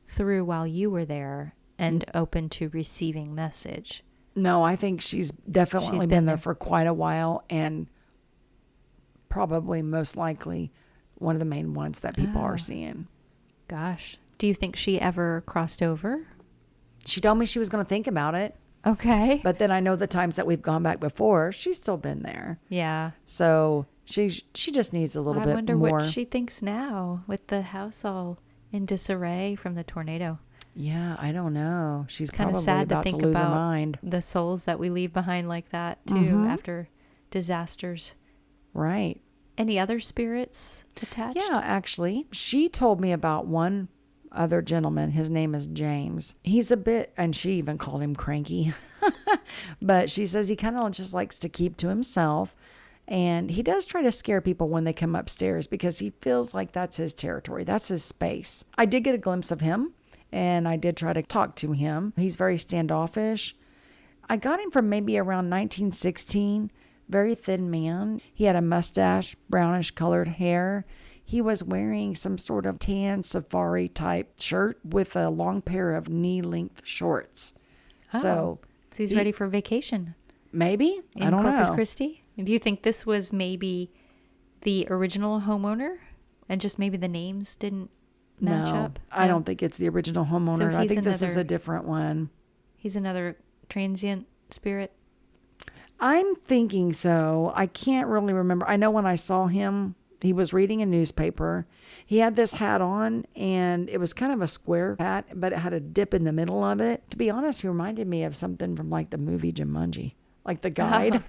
through while you were there and open to receiving message? No, I think she's definitely been there for quite a while and probably most likely one of the main ones that people are seeing. Gosh. Do you think she ever crossed over? She told me she was going to think about it. Okay. But then I know the times that we've gone back before, she's still been there. Yeah. So she just needs a little I bit wonder more. what she thinks now with the house all in disarray from the tornado. Yeah, I don't know. She's Kind of probably sad to about to think lose her about mind. the souls that we leave behind like that too after disasters. Right. Any other spirits attached? Yeah, actually, she told me about one other gentleman. His name is James. He's a bit, and she even called him cranky, but she says he kind of just likes to keep to himself. And he does try to scare people when they come upstairs because he feels like that's his territory. That's his space. I did get a glimpse of him and I did try to talk to him. He's very standoffish. I got him from maybe around 1916. Very thin man. He had a mustache, brownish colored hair. He was wearing some sort of tan safari type shirt with a long pair of knee-length shorts. So he's ready for vacation. Maybe? In I don't Corpus know. Christi? Do you think this was maybe the original homeowner and just maybe the names didn't match up? I don't think it's the original homeowner. So I he's think this is another- a different one. He's another transient spirit? I'm thinking so. I can't really remember. I know when I saw him, he was reading a newspaper. He had this hat on, and it was kind of a square hat, but it had a dip in the middle of it. To be honest, he reminded me of something from like the movie Jumanji, like the guide.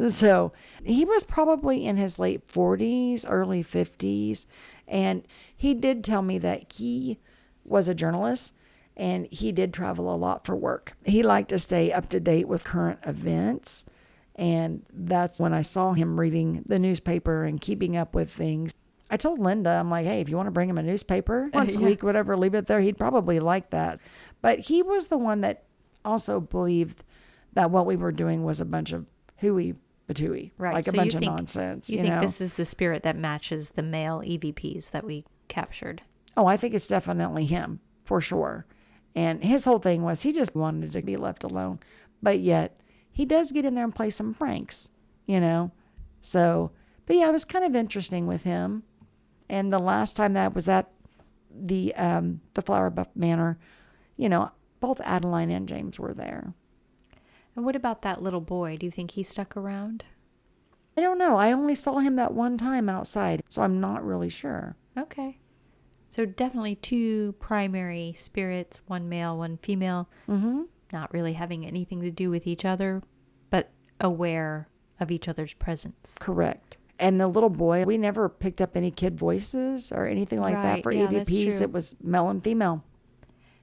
So he was probably in his late 40s, early 50s. And he did tell me that he was a journalist and he did travel a lot for work. He liked to stay up to date with current events. And that's when I saw him reading the newspaper and keeping up with things. I told Linda, I'm like, hey, if you want to bring him a newspaper once a week, whatever, leave it there. He'd probably like that. But he was the one that also believed that what we were doing was a bunch of hooey patooey, Right. like a So bunch you of think- nonsense. You You think know? this is the spirit that matches the male EVPs that we captured? Oh, I think it's definitely him for sure. And his whole thing was he just wanted to be left alone. But yet he does get in there and play some pranks, you know? So, but yeah, it was kind of interesting with him. And the last time that was at the Flower Bluff Manor, you know, both Adeline and James were there. And what about that little boy? Do you think he stuck around? I don't know. I only saw him that one time outside, so I'm not really sure. Okay. So definitely 2 primary spirits, 1 male, 1 female, not really having anything to do with each other, but aware of each other's presence. Correct. And the little boy, we never picked up any kid voices or anything like that Right, for yeah, that's EVPs. true. It was male and female.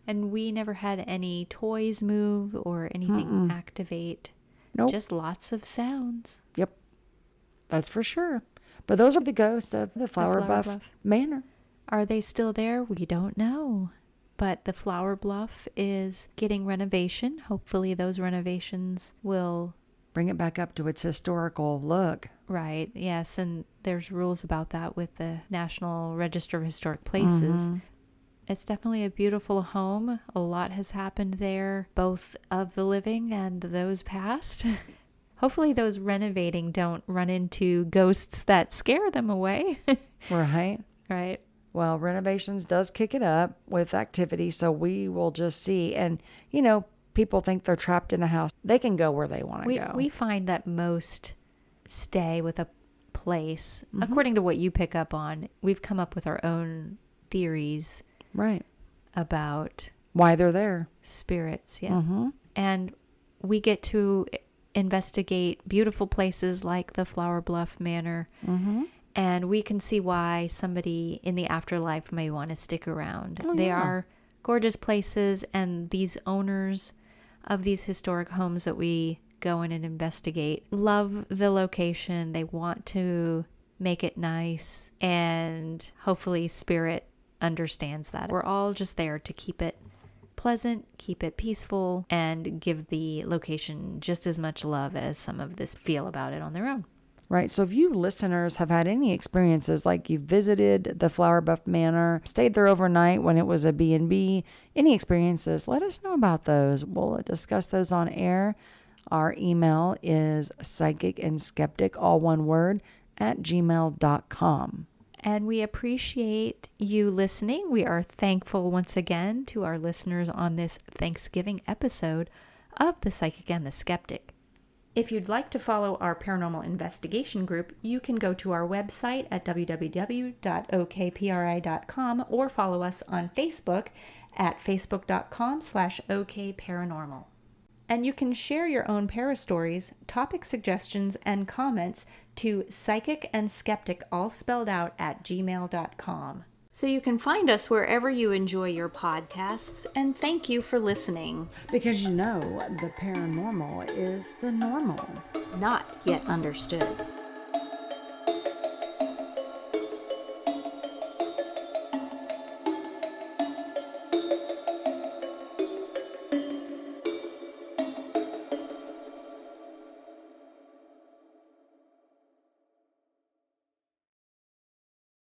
And we never had any toys move or anything activate. Nope. Just lots of sounds. Yep. That's for sure. But those are the ghosts of the Flower Bluff Manor. Are they still there? We don't know. But the Flower Bluff is getting renovation. Hopefully those renovations will... Bring it back up to its historical look. Right, yes. And there's rules about that with the National Register of Historic Places. It's definitely a beautiful home. A lot has happened there, both of the living and those past. Hopefully those renovating don't run into ghosts that scare them away. Right. Right. Well, renovations does kick it up with activity, so we will just see. And, you know, people think they're trapped in a house. They can go where they want to go. We find that most stay with a place. According to what you pick up on, we've come up with our own theories Right. about Why they're there. spirits. Yeah. And we get to investigate beautiful places like the Flower Bluff Manor. And we can see why somebody in the afterlife may want to stick around. They are gorgeous places, and these owners of these historic homes that we go in and investigate love the location. They want to make it nice, and hopefully spirit understands that. We're all just there to keep it pleasant, keep it peaceful, and give the location just as much love as some of this feel about it on their own. Right. So if you listeners have had any experiences, like you visited the Flower Bluff Manor, stayed there overnight when it was a B&B, any experiences, let us know about those. We'll discuss those on air. Our email is psychicandskeptic, all one word, @gmail.com. And we appreciate you listening. We are thankful once again to our listeners on this Thanksgiving episode of The Psychic and the Skeptic. If you'd like to follow our paranormal investigation group, you can go to our website at www.okpri.com or follow us on Facebook at facebook.com/okparanormal. And you can share your own parastories, topic suggestions, and comments to psychicandskeptic, all spelled out, @gmail.com. So you can find us wherever you enjoy your podcasts, and thank you for listening. Because you know, the paranormal is the normal. Not yet understood.